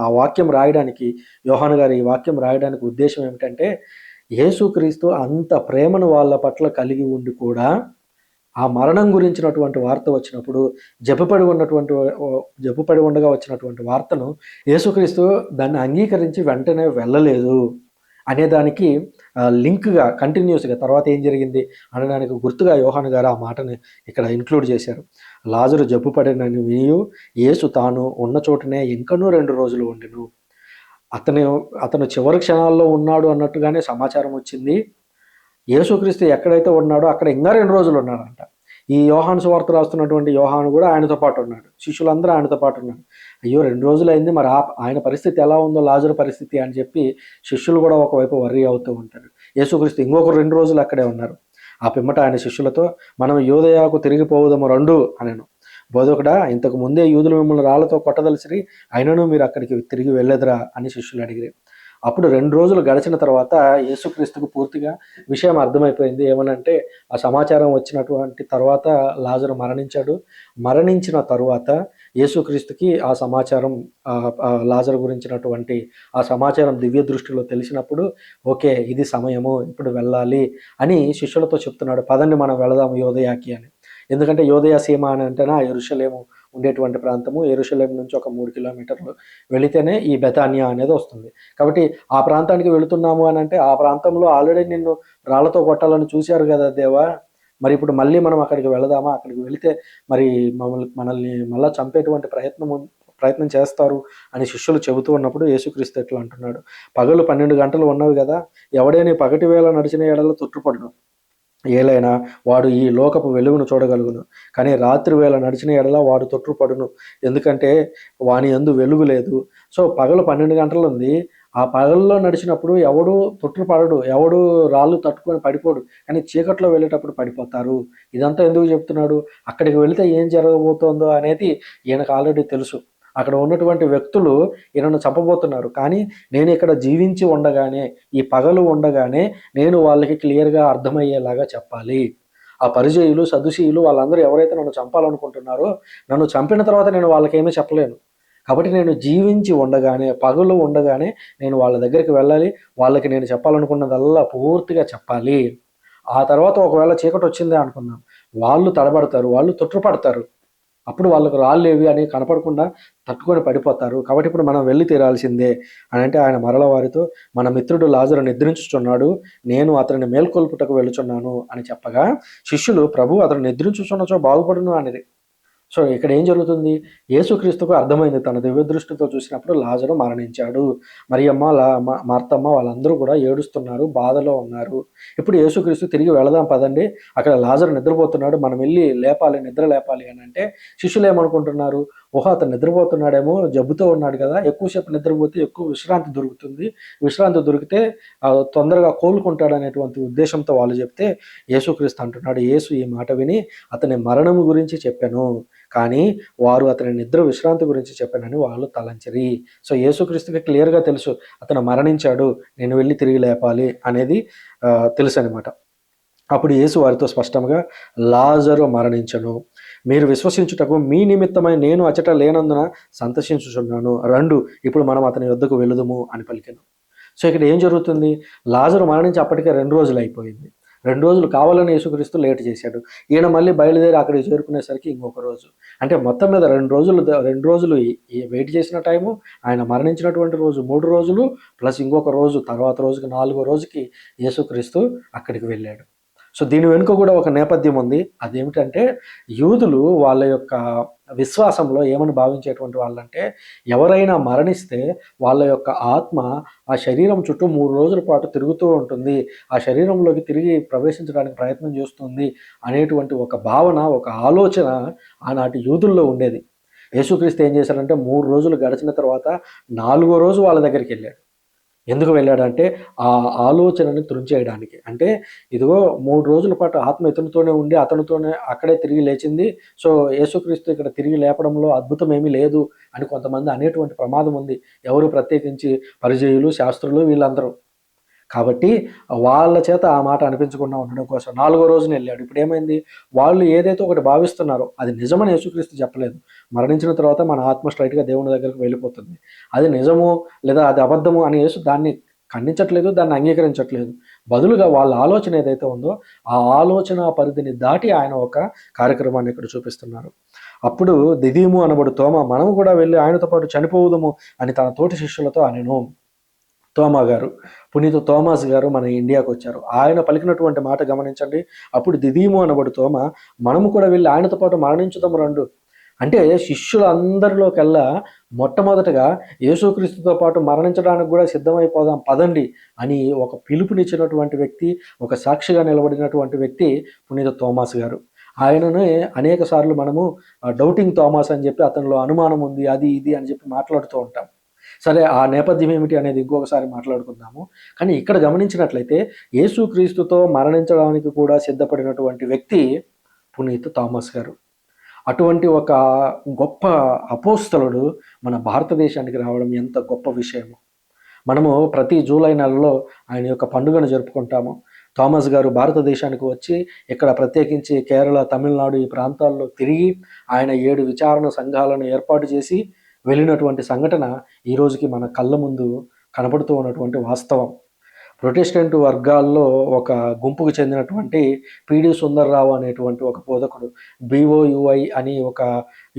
ఆ వాక్యం రాయడానికి, యోహాను గారు ఈ వాక్యం రాయడానికి ఉద్దేశం ఏమిటంటే, యేసుక్రీస్తు అంత ప్రేమను వాళ్ళ పట్ల కలిగి ఉండి కూడా ఆ మరణం గురించినటువంటి వార్త వచ్చినప్పుడు, జబ్బుపడి ఉండగా వచ్చినటువంటి వార్తను యేసుక్రీస్తు దాన్ని అంగీకరించి వెంటనే వెళ్ళలేదు. అనేదానికి లింక్గా కంటిన్యూస్గా తర్వాత ఏం జరిగింది అనడానికి గుర్తుగా యోహాను గారు ఆ మాటని ఇక్కడ ఇంక్లూడ్ చేశారు. లాజరు జబ్బు పడినని వినియు యేసు తాను ఉన్న చోటనే ఇంకనూ 2 రోజులు ఉండెను. అతను చివరి క్షణాల్లో ఉన్నాడు అన్నట్టుగానే సమాచారం వచ్చింది. యేసుక్రీస్తు ఎక్కడైతే ఉన్నాడో అక్కడ ఇంకా 2 రోజులు ఉన్నాడంట. ఈ యోహాను సువార్త రాస్తున్నటువంటి యోహాను కూడా ఆయనతో పాటు ఉన్నాడు. శిష్యులందరూ ఆయనతో పాటు ఉన్నారు. అయ్యో 2 రోజులు అయింది, మరి ఆయన పరిస్థితి ఎలా ఉందో, లాజరు పరిస్థితి అని చెప్పి శిష్యులు కూడా ఒకవైపు వర్రీ అవుతూ ఉంటారు. యేసుక్రీస్తు ఇంకొక 2 రోజులు అక్కడే ఉన్నారు. ఆ పిమ్మట ఆయన శిష్యులతో మనం యూదయకు తిరిగిపోవుదము రండు అనెను. బోధకుడా, ఇంతకు ముందే యూదులు మిమ్మల్ని రాళ్లతో కొట్టదలిసిరి, అయినను మీరు అక్కడికి తిరిగి వెళ్ళేదురా అని శిష్యులు అడిగిరి. అప్పుడు 2 రోజులు గడిచిన తర్వాత యేసుక్రీస్తుకు పూర్తిగా విషయం అర్థమైపోయింది. ఏమనంటే ఆ సమాచారం వచ్చినటువంటి తర్వాత లాజరు మరణించాడు. మరణించిన తరువాత యేసుక్రీస్తుకి ఆ సమాచారం లాజరు గురించినటువంటి ఆ సమాచారం దివ్య దృష్టిలో తెలిసినప్పుడు ఓకే, ఇది సమయము, ఇప్పుడు వెళ్ళాలి అని శిష్యులతో చెప్తున్నాడు. పదండి మనం వెళదాము యోదయాకి అని. ఎందుకంటే యోదయ సీమ అని అంటేనే యెరూషలేము ఉండేటువంటి ప్రాంతము. యెరూషలేం నుంచి ఒక 3 కిలోమీటర్లు వెళితేనే ఈ బెతానియా అనేది వస్తుంది. కాబట్టి ఆ ప్రాంతానికి వెళుతున్నాము అని అంటే ఆ ప్రాంతంలో ఆల్రెడీ నిన్ను రాళ్లతో కొట్టాలని చూశారు కదా దేవా, మరి ఇప్పుడు మళ్ళీ మనం అక్కడికి వెళదామా? అక్కడికి వెళితే మరి మనల్ని మళ్ళా చంపేటువంటి ప్రయత్నం చేస్తారు అని శిష్యులు చెబుతూ ఉన్నప్పుడు యేసుక్రీస్తు ఎట్లా అంటున్నాడు, పగలు 12 గంటలు ఉన్నవి కదా, ఎవడైనా పగటి వేళ నడిచిన ఎడల తొట్టుపడును, ఏలైనా వాడు ఈ లోకపు వెలుగును చూడగలుగును, కానీ రాత్రి వేళ నడిచిన ఎడల వాడు తొట్టుపడును, ఎందుకంటే వాని యందు వెలుగు లేదు. సో పగలు 12 గంటలు ఉంది. ఆ పగల్లో నడిచినప్పుడు ఎవడు తొట్టుపడడు, ఎవడు రాళ్ళు తట్టుకొని పడిపోడు, కానీ చీకట్లో వెళ్ళేటప్పుడు పడిపోతారు. ఇదంతా ఎందుకు చెప్తున్నాడు? అక్కడికి వెళితే ఏం జరగబోతోందో అనేది ఈయనకు ఆల్రెడీ తెలుసు. అక్కడ ఉన్నటువంటి వ్యక్తులు ఈయనను చంపబోతున్నారు. కానీ నేను ఇక్కడ జీవించి ఉండగానే, ఈ పగలు ఉండగానే నేను వాళ్ళకి క్లియర్గా అర్థమయ్యేలాగా చెప్పాలి. ఆ పరిచయులు, సదుశీయులు వాళ్ళందరూ ఎవరైతే నన్ను చంపాలనుకుంటున్నారో, నన్ను చంపిన తర్వాత నేను వాళ్ళకేమీ చెప్పలేను. కాబట్టి నేను జీవించి ఉండగానే, పగలు ఉండగానే నేను వాళ్ళ దగ్గరికి వెళ్ళాలి. వాళ్ళకి నేను చెప్పాలనుకున్నదల్లా పూర్తిగా చెప్పాలి. ఆ తర్వాత ఒకవేళ చీకటి వచ్చిందే అనుకుందాం, వాళ్ళు తడబడతారు, వాళ్ళు తొట్టుపడతారు. అప్పుడు వాళ్ళకు రాళ్ళేవి అని కనపడకుండా తట్టుకొని పడిపోతారు. కాబట్టి ఇప్పుడు మనం వెళ్ళి తీరాల్సిందే అని అంటే ఆయన మరల వారితో, మన మిత్రుడు లాజరు నిద్రించుచున్నాడు, నేను అతనిని మేల్కొల్పుటకు వెళుచున్నాను అని చెప్పగా శిష్యులు, ప్రభు అతను నిద్రించుచున్నచో బాగుపడును అనేది. సో ఇక్కడ ఏం జరుగుతుంది? యేసుక్రీస్తుకు అర్థమైంది, తన దివ్య దృష్టితో చూసినప్పుడు లాజరు మరణించాడు. మరియమ్మ, మార్తమ్మ వాళ్ళందరూ కూడా ఏడుస్తున్నారు, బాధలో ఉన్నారు. ఇప్పుడు యేసుక్రీస్తు తిరిగి వెళదాం పదండి, అక్కడ లాజరు నిద్రపోతున్నాడు, మనం వెళ్ళి లేపాలి, నిద్ర లేపాలి అని అంటే శిష్యులు ఏమనుకుంటున్నారు, ఓహో అతను నిద్రపోతున్నాడేమో, జబ్బుతో ఉన్నాడు కదా, ఎక్కువసేపు నిద్రపోతే ఎక్కువ విశ్రాంతి దొరుకుతుంది, విశ్రాంతి దొరికితే తొందరగా కోలుకుంటాడు అనేటువంటి ఉద్దేశంతో వాళ్ళు చెప్తే యేసుక్రీస్తు అంటున్నాడు, యేసు ఈ మాట విని అతని మరణం గురించి చెప్పాను, కానీ వారు అతని నిద్ర విశ్రాంతి గురించి చెప్పానని వాళ్ళు తలంచరి. సో యేసుక్రీస్తుకి క్లియర్గా తెలుసు అతను మరణించాడు, నేను వెళ్ళి తిరిగి లేపాలి అనేది తెలుసు అనమాట. అప్పుడు యేసు వారితో స్పష్టంగా, లాజరు మరణించను, మీరు విశ్వసించుటకు మీ నిమిత్తమై నేను అచట లేనందున సంతోషించుచున్నాను, రండు ఇప్పుడు మనం అతని యొద్దకు వెళుదుము అని పలికెను. సో ఇక్కడ ఏం జరుగుతుంది? లాజరు మరణించి అప్పటికే 2 రోజులు అయిపోయింది. 2 రోజులు కావాలని యేసుక్రీస్తు లేట్ చేశాడు. ఈయన మళ్ళీ బయలుదేరి అక్కడికి చేరుకునేసరికి ఇంకొక రోజు. అంటే మొత్తం మీద 2 రోజులు వెయిట్ చేసిన టైము, ఆయన మరణించినటువంటి రోజు 3 రోజులు, ప్లస్ ఇంకొక రోజు, తర్వాత రోజుకి 4వ రోజుకి యేసుక్రీస్తు అక్కడికి వెళ్ళాడు. సో దీని వెనుక కూడా ఒక నేపథ్యం ఉంది. అదేమిటంటే యూదులు వాళ్ళ యొక్క విశ్వాసంలో ఏమని భావించేటువంటి వాళ్ళంటే, ఎవరైనా మరణిస్తే వాళ్ళ యొక్క ఆత్మ ఆ శరీరం చుట్టూ 3 రోజుల పాటు తిరుగుతూ ఉంటుంది, ఆ శరీరంలోకి తిరిగి ప్రవేశించడానికి ప్రయత్నం చేస్తుంది అనేటువంటి ఒక భావన, ఒక ఆలోచన ఆనాటి యూదుల్లో ఉండేది. యేసుక్రీస్తు ఏం చేశాడంటే 3 రోజులు గడిచిన తర్వాత 4వ రోజు వాళ్ళ దగ్గరికి వెళ్ళాడు. ఎందుకు వెళ్ళాడంటే ఆ ఆలోచనని త్రుంచేయడానికి. అంటే ఇదిగో 3 రోజుల పాటు ఆత్మ ఇతనితోనే ఉండి అతనితోనే అక్కడే తిరిగి లేచింది, సో యేసుక్రీస్తు ఇక్కడ తిరిగి లేపడంలో అద్భుతం ఏమీ లేదు అని కొంతమంది అనేటువంటి ప్రమాదం ఉంది. ఎవరు? ప్రత్యేకించి పరిసయ్యులు, శాస్త్రులు వీళ్ళందరూ. కాబట్టి వాళ్ళ చేత ఆ మాట అనిపించకుండా ఉండడం కోసం 4వ రోజున వెళ్ళాడు. ఇప్పుడు ఏమైంది? వాళ్ళు ఏదైతే ఒకటి భావిస్తున్నారో అది నిజమని యేసుక్రీస్తు చెప్పలేదు. మరణించిన తర్వాత మన ఆత్మ స్ట్రైట్‌గా దేవుని దగ్గరికి వెళ్ళిపోతుంది. అది నిజము లేదా అది అబద్ధము అని యేసు దాన్ని ఖండించట్లేదు, దాన్ని అంగీకరించట్లేదు. బదులుగా వాళ్ళ ఆలోచన ఏదైతే ఉందో ఆ ఆలోచన పరిధిని దాటి ఆయన ఒక కార్యక్రమాన్ని ఇక్కడ చూపిస్తున్నారు. అప్పుడు దిదీము అనబడు తోమ, మనము కూడా వెళ్ళి ఆయనతో పాటు చనిపోవుదుము అని తన తోటి శిష్యులతో అనెను. తోమా గారు, పునీత థోమాస్ గారు మన ఇండియాకు వచ్చారు. ఆయన పలికినటువంటి మాట గమనించండి. అప్పుడు దిదీము అనబడు తోమ, మనము కూడా వెళ్ళి ఆయనతో పాటు మరణించుదాము రండు. అంటే శిష్యులందరిలోకెల్లా మొట్టమొదటగా యేసుక్రీస్తుతో పాటు మరణించడానికి కూడా సిద్ధమైపోదాం పదండి అని ఒక పిలుపునిచ్చినటువంటి వ్యక్తి, ఒక సాక్షిగా నిలబడినటువంటి వ్యక్తి పునీత థోమాస్ గారు. ఆయననే అనేక సార్లు మనము డౌటింగ్ థామస్ అని చెప్పి, అతనిలో అనుమానం ఉంది, అది ఇది అని చెప్పి మాట్లాడుతూ ఉంటాం. సరే, ఆ నేపథ్యం ఏమిటి అనేది ఇంకొకసారి మాట్లాడుకుందాము. కానీ ఇక్కడ గమనించినట్లయితే యేసుక్రీస్తుతో మరణించడానికి కూడా సిద్ధపడినటువంటి వ్యక్తి పునీత్ థామస్ గారు. అటువంటి ఒక గొప్ప అపోస్తలుడు మన భారతదేశానికి రావడం ఎంత గొప్ప విషయము. మనము ప్రతి జూలై నెలలో ఆయన యొక్క పండుగను జరుపుకుంటాము. థామస్ గారు భారతదేశానికి వచ్చి ఇక్కడ ప్రత్యేకించి కేరళ, తమిళనాడు ఈ ప్రాంతాల్లో తిరిగి ఆయన 7 విచారణ సంఘాలను ఏర్పాటు చేసి వెళ్ళినటువంటి సంఘటన ఈ రోజుకి మన కళ్ళ ముందు కనపడుతూ ఉన్నటువంటి వాస్తవం. ప్రొటెస్టెంట్ వర్గాల్లో ఒక గుంపుకు చెందినటువంటి పిడి సుందర్రావు అనేటువంటి ఒక బోధకుడు, బిఓయుఐ అని ఒక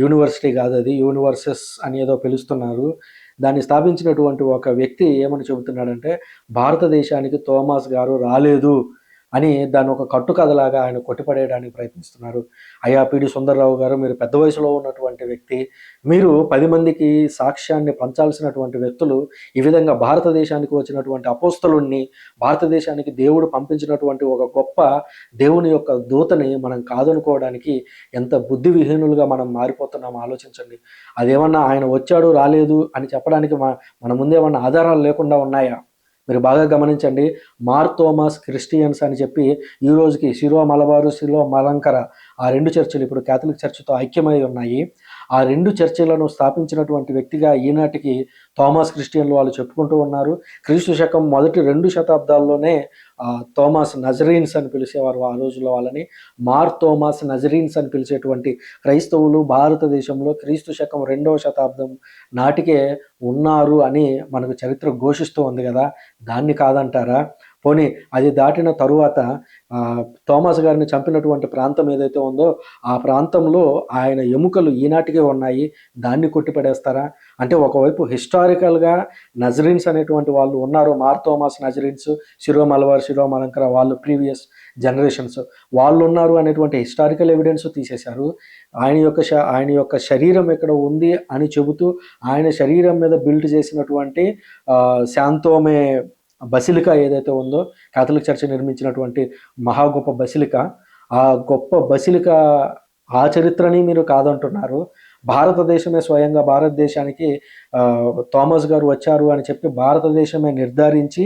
యూనివర్సిటీ కాదు, అది యూనివర్సెస్ అని ఏదో పిలుస్తున్నారు. దాన్ని స్థాపించినటువంటి ఒక వ్యక్తి ఏమని చెబుతున్నాడంటే, భారతదేశానికి థోమాస్ గారు రాలేదు అని దాన్ని ఒక కట్టుకథలాగా ఆయన కొట్టిపడేయడానికి ప్రయత్నిస్తున్నారు. అయ్యా పిడి సుందర్రావు గారు, మీరు పెద్ద వయసులో ఉన్నటువంటి వ్యక్తి, మీరు 10 మందికి సాక్ష్యాన్ని పంచాల్సినటువంటి వ్యక్తులు ఈ విధంగా భారతదేశానికి వచ్చినటువంటి అపోస్తలుణ్ణి, భారతదేశానికి దేవుడు పంపించినటువంటి ఒక గొప్ప దేవుని యొక్క దూతని మనం కాదనుకోవడానికి ఎంత బుద్ధి విహీనులుగా మనం మారిపోతున్నాం ఆలోచించండి. అదేమన్నా ఆయన వచ్చాడు రాలేదు అని చెప్పడానికి మన ముందేమన్నా ఆధారాలు లేకుండా ఉన్నాయా? మీరు బాగా గమనించండి. మార్ థోమాస్ క్రిస్టియన్స్ అని చెప్పి ఈ రోజుకి సిరో మలబారు, సిరో మలంకర ఆ 2 చర్చిలు ఇప్పుడు క్యాథలిక్ చర్చితో ఐక్యమై ఉన్నాయి. ఆ 2 చర్చిలను స్థాపించినటువంటి వ్యక్తిగా ఈనాటికి థోమాస్ క్రిస్టియన్లు వాళ్ళు చెప్పుకుంటూ ఉన్నారు. క్రీస్తు శకం మొదటి 2 శతాబ్దాల్లోనే థోమాస్ నజరీన్స్ అని పిలిచేవారు ఆ రోజుల్లో వాళ్ళని. మార్ థోమాస్ నజరీన్స్ అని పిలిచేటువంటి క్రైస్తవులు భారతదేశంలో క్రీస్తు శకం 2వ శతాబ్దం నాటికే ఉన్నారు అని మనకు చరిత్ర ఘోషిస్తూ ఉంది కదా. దాన్ని కాదంటారా? పోనీ అది దాటిన తరువాత థోమాస్ గారిని చంపినటువంటి ప్రాంతం ఏదైతే ఉందో ఆ ప్రాంతంలో ఆయన ఎముకలు ఈనాటికే ఉన్నాయి, దాన్ని కొట్టిపడేస్తారా? అంటే ఒకవైపు హిస్టారికల్గా నజరీన్స్ అనేటువంటి వాళ్ళు ఉన్నారు, మార్ థోమాస్ నజరీన్స్, సిరో మలబార్, సిరో మలంకర వాళ్ళు ప్రీవియస్ జనరేషన్స్ వాళ్ళు ఉన్నారు అనేటువంటి హిస్టారికల్ ఎవిడెన్స్ తీసేశారు. ఆయన యొక్క శరీరం ఎక్కడ ఉంది అని చెబుతూ ఆయన శరీరం మీద బిల్డ్ చేసినటువంటి శాంతోమే బసిలికా ఏదైతే ఉందో, కాథలిక్ చర్చ్ నిర్మించినటువంటి మహా గొప్ప బసిలికా, ఆ గొప్ప బసిలికా ఆ చరిత్రని మీరు కాదంటున్నారు. భారతదేశమే స్వయంగా భారతదేశానికి థామస్ గారు వచ్చారు అని చెప్పి భారతదేశమే నిర్ధారించి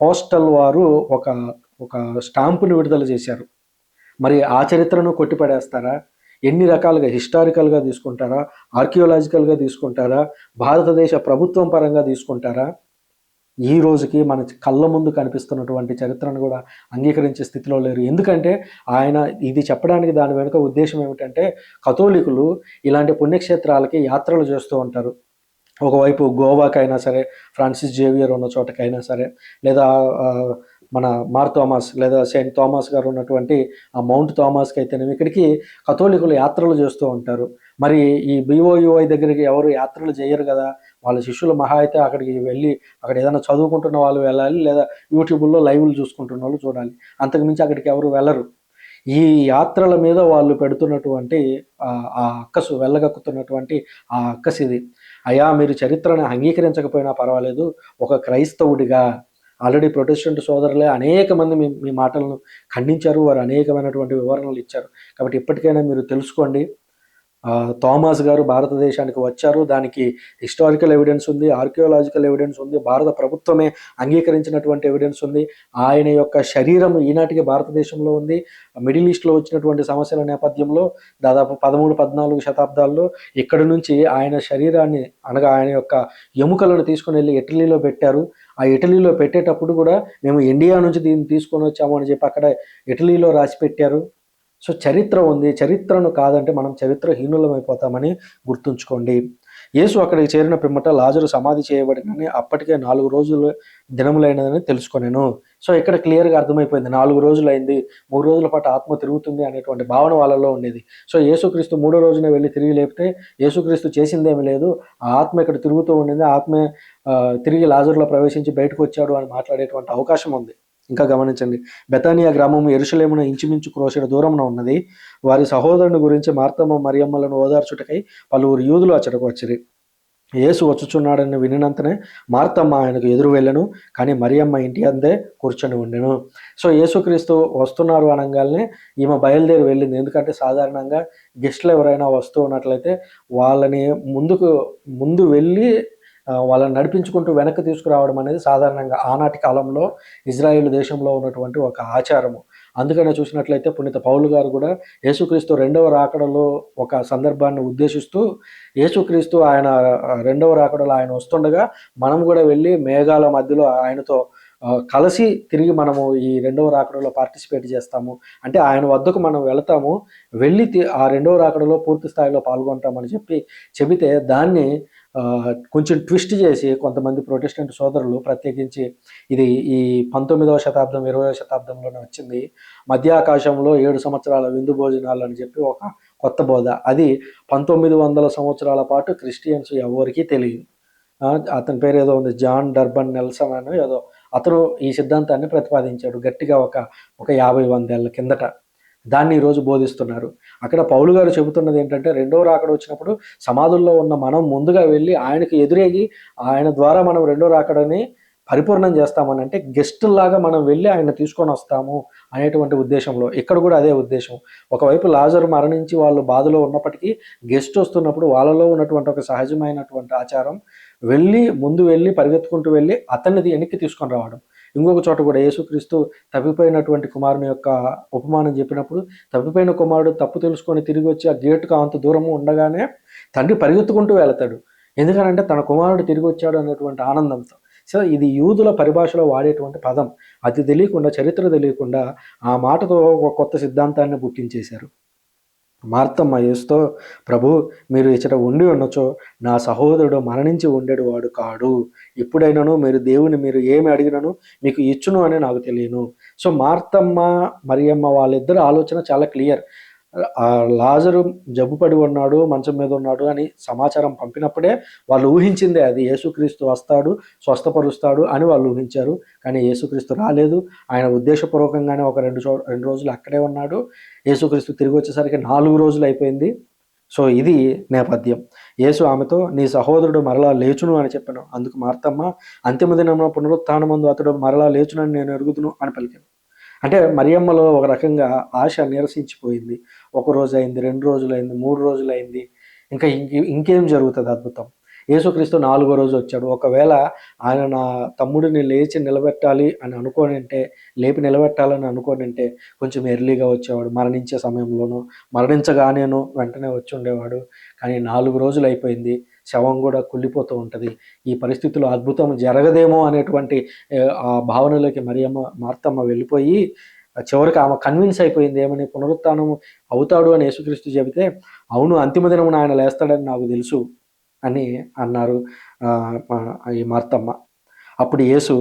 పోస్టల్ వారు ఒక స్టాంపుని విడుదల చేశారు. మరి ఆ చరిత్రను కొట్టిపడేస్తారా? ఎన్ని రకాలుగా హిస్టారికల్గా తీసుకుంటారా, ఆర్కియోలాజికల్గా తీసుకుంటారా, భారతదేశ ప్రభుత్వం పరంగా తీసుకుంటారా? ఈ రోజుకి మన కళ్ళ ముందు కనిపిస్తున్నటువంటి చరిత్రను కూడా అంగీకరించే స్థితిలో లేరు. ఎందుకంటే ఆయన ఇది చెప్పడానికి దాని వెనుక ఉద్దేశం ఏమిటంటే, కథోలికులు ఇలాంటి పుణ్యక్షేత్రాలకి యాత్రలు చేస్తూ ఉంటారు. ఒకవైపు గోవాకైనా సరే, ఫ్రాన్సిస్ జేవియర్ ఉన్న చోటకైనా సరే, లేదా మన మార్ థోమాస్ లేదా సెయింట్ థామస్ గారు ఉన్నటువంటి ఆ మౌంట్ థామస్కి అయితేనేమి ఇక్కడికి కథోలికులు యాత్రలు చేస్తూ ఉంటారు. మరి ఈ బిఓయుఐ దగ్గరికి ఎవరు యాత్రలు చేయరు కదా. వాళ్ళ శిష్యులు మహా అయితే అక్కడికి వెళ్ళి అక్కడ ఏదైనా చదువుకుంటున్న వాళ్ళు వెళ్ళాలి, లేదా యూట్యూబ్లో లైవ్లు చూసుకుంటున్న వాళ్ళు చూడాలి. అంతకుమించి అక్కడికి ఎవరు వెళ్ళరు. ఈ యాత్రల మీద వాళ్ళు పెడుతున్నటువంటి ఆ అక్కసు, వెళ్ళగక్కుతున్నటువంటి ఆ అక్కసు ఇది. అయ్యా, మీరు చరిత్రను అంగీకరించకపోయినా పర్వాలేదు, ఒక క్రైస్తవుడిగా ఆల్రెడీ ప్రొటెస్టెంట్ సోదరులే అనేక మంది మీ మాటలను ఖండించారు, వారు అనేకమైనటువంటి వివరణలు ఇచ్చారు. కాబట్టి ఇప్పటికైనా మీరు తెలుసుకోండి, థామస్ గారు భారతదేశానికి వచ్చారు, దానికి హిస్టారికల్ ఎవిడెన్స్ ఉంది, ఆర్కియోలాజికల్ ఎవిడెన్స్ ఉంది, భారత ప్రభుత్వమే అంగీకరించినటువంటి ఎవిడెన్స్ ఉంది. ఆయన యొక్క శరీరం ఈనాటికి భారతదేశంలో ఉంది. మిడిల్ ఈస్ట్లో వచ్చినటువంటి సమస్యల నేపథ్యంలో దాదాపు 13-14 శతాబ్దాల్లో ఇక్కడి నుంచి ఆయన శరీరాన్ని, అనగా ఆయన యొక్క ఎముకలను తీసుకుని వెళ్ళి ఇటలీలో పెట్టారు. ఆ ఇటలీలో పెట్టేటప్పుడు కూడా మేము ఇండియా నుంచి దీన్ని తీసుకొని వచ్చాము అని చెప్పి అక్కడ ఇటలీలో రాసి పెట్టారు. సో చరిత్ర ఉంది, చరిత్రను కాదంటే మనం చరిత్రహీనులమైపోతామని గుర్తుంచుకోండి. యేసు అక్కడికి చేరిన పిమ్మట లాజరు సమాధి చేయబడినని అప్పటికే 4 రోజులు దినములైనదని తెలుసుకొనెను. సో ఇక్కడ క్లియర్‌గా అర్థమైపోయింది. 4 రోజులైంది, 3 రోజుల పాటు ఆత్మ తిరుగుతుంది అనేటువంటి భావన వాళ్ళలో ఉండేది. సో యేసుక్రీస్తు మూడో రోజున వెళ్లి తిరిగి లేపితే యేసుక్రీస్తు చేసిందేమి లేదు. ఆ ఆత్మ ఇక్కడ తిరుగుతూ ఉండింది. ఆ ఆత్మే తిరిగి లాజరులో ప్రవేశించి బయటకొచ్చాడు అని మాట్లాడేటువంటి అవకాశం ఉంది. ఇంకా గమనించండి. బెతానియా గ్రామము యెరూషలేమున ఇంచుమించు క్రోషెడు దూరమున ఉన్నది. వారి సహోదరుని గురించి మార్తమ్మ మరియమ్మలను ఓదార్చుటకై పలువురు యూదులు అచ్చటకు వచ్చిరి. యేసు వచ్చుచున్నాడని వినినంతనే మార్తమ్మ ఆయనకు ఎదురు వెళ్ళెను, కానీ మరియమ్మ ఇంటి అందే కూర్చొని ఉండెను. సో యేసుక్రీస్తు వస్తున్నారు అనంగానే ఈమె బయలుదేరి వెళ్ళింది. ఎందుకంటే సాధారణంగా గెస్టులు ఎవరైనా వస్తూ ఉన్నట్లయితే వాళ్ళని ముందు వెళ్ళి వాళ్ళని నడిపించుకుంటూ వెనక్కి తీసుకురావడం అనేది సాధారణంగా ఆనాటి కాలంలో ఇజ్రాయేల్ దేశంలో ఉన్నటువంటి ఒక ఆచారము. అందుకనే చూసినట్లయితే పునీత పౌలు గారు కూడా యేసుక్రీస్తు రెండవ రాకడలో ఒక సందర్భాన్ని ఉద్దేశిస్తూ యేసుక్రీస్తు ఆయన రెండవ రాకడలో ఆయన వస్తుండగా మనం కూడా వెళ్ళి మేఘాల మధ్యలో ఆయనతో కలిసి తిరిగి మనము ఈ రెండవ రాకడలో పార్టిసిపేట్ చేస్తాము. అంటే ఆయన వద్దకు మనం వెళతాము, వెళ్ళి ఆ రెండవ రాకడలో పూర్తి స్థాయిలో పాల్గొంటామని చెబితే దాన్ని కొంచెం ట్విస్ట్ చేసి కొంతమంది ప్రొటెస్టెంట్ సోదరులు, ప్రత్యేకించి ఇది ఈ 19వ శతాబ్దం 20వ శతాబ్దంలోనే వచ్చింది, మధ్యాకాశంలో 7 సంవత్సరాల విందు భోజనాలు అని చెప్పి ఒక కొత్త బోధ. అది 1900 సంవత్సరాల పాటు క్రిస్టియన్స్ ఎవరికీ తెలియదు. అతని పేరు ఏదో ఉంది, జాన్ డర్బన్ నెల్సన్ అని ఏదో. అతను ఈ సిద్ధాంతాన్ని ప్రతిపాదించాడు గట్టిగా ఒక 50-100 ఏళ్ల కిందట. దాన్ని ఈరోజు బోధిస్తున్నారు. అక్కడ పౌలు గారు చెబుతున్నది ఏంటంటే, రెండో రాకడ వచ్చినప్పుడు సమాధుల్లో ఉన్న మనం ముందుగా వెళ్ళి ఆయనకు ఎదురేగి ఆయన ద్వారా మనం రెండో రాకడని పరిపూర్ణం చేస్తామని, అంటే గెస్టుల్లాగా మనం వెళ్ళి ఆయన తీసుకొని వస్తాము అనేటువంటి ఉద్దేశంలో. ఇక్కడ కూడా అదే ఉద్దేశం. ఒకవైపు లాజరు మరణించి వాళ్ళు బాధలో ఉన్నప్పటికీ గెస్ట్ వస్తున్నప్పుడు వాళ్ళలో ఉన్నటువంటి ఒక సహజమైనటువంటి ఆచారం ముందు వెళ్ళి పరిగెత్తుకుంటూ వెళ్ళి అతన్ని వెనక్కి తీసుకొని రావడం. ఇంకొక చోట కూడా యేసుక్రీస్తు తప్పిపోయినటువంటి కుమారుని యొక్క ఉపమానం చెప్పినప్పుడు, తప్పిపోయిన కుమారుడు తప్పు తెలుసుకొని తిరిగి వచ్చి ఆ గేటుకు అంత దూరము ఉండగానే తండ్రి పరిగెత్తుకుంటూ వెళతాడు. ఎందుకనంటే తన కుమారుడు తిరిగి వచ్చాడు అనేటువంటి ఆనందంతో. సో ఇది యూదుల పరిభాషలో వాడేటువంటి పదం. అది తెలియకుండా, చరిత్ర తెలియకుండా ఆ మాటతో ఒక కొత్త సిద్ధాంతాన్ని పుట్టించేశారు. మార్తమ్మ యేసుతో, ప్రభు మీరు ఇచ్చట ఉండి ఉన్నచో నా సహోదరుడు మరణించి ఉండేడు వాడు కాడు. ఇప్పుడైనాను మీరు ఏమి అడిగినను మీకు ఇచ్చును అని నాకు తెలియను. సో మార్తమ్మ మరియమ్మ వాళ్ళిద్దరు ఆలోచన చాలా క్లియర్. లాజరు జబ్బుపడి ఉన్నాడు, మంచం మీద ఉన్నాడు అని సమాచారం పంపినప్పుడే వాళ్ళు ఊహించిందే అది. యేసుక్రీస్తు వస్తాడు, స్వస్థపరుస్తాడు అని వాళ్ళు ఊహించారు. కానీ యేసుక్రీస్తు రాలేదు. ఆయన ఉద్దేశపూర్వకంగానే ఒక 2 రోజులు అక్కడే ఉన్నాడు. యేసుక్రీస్తు తిరిగి వచ్చేసరికి 4 రోజులు అయిపోయింది. సో ఇది నేపథ్యం. యేసు ఆమెతో, నీ సహోదరుడు మరలా లేచును అని చెప్పాను. అందుకు మార్తమ్మ, అంతిమ దినమున పునరుత్థానమందు అతడు మరలా లేచునని నేను ఎరుగుదును అని పలికాను. అంటే మరియమ్మలో ఒక రకంగా ఆశ నీరసించిపోయింది. 1 రోజైంది, 2 రోజులైంది, 3 రోజులైంది. ఇంకేం జరుగుతుంది అద్భుతం? యేసుక్రీస్తు 4వ రోజు వచ్చాడు. ఒకవేళ ఆయన నా తమ్ముడిని లేపి నిలబెట్టాలని అనుకోనంటే కొంచెం ఎర్లీగా వచ్చేవాడు. మరణించే సమయంలోనూ, మరణించగానేనూ వెంటనే వచ్చి ఉండేవాడు. కానీ 4 రోజులు అయిపోయింది. శవం కూడా కుళ్ళిపోతూ ఉంటుంది. ఈ పరిస్థితిలో అద్భుతం జరగదేమో అనేటువంటి ఆ భావనలోకి మార్తమ్మ వెళ్ళిపోయి చివరికి ఆమె కన్విన్స్ అయిపోయింది. ఏమని? పునరుత్థానం అవుతాడు అని యేసుక్రీస్తు చెబితే, అవును అంతిమ దినమున ఆయన లేస్తాడని నాకు తెలుసు అని అన్నారు ఈ మార్తమ్మ. అప్పుడు యేసు,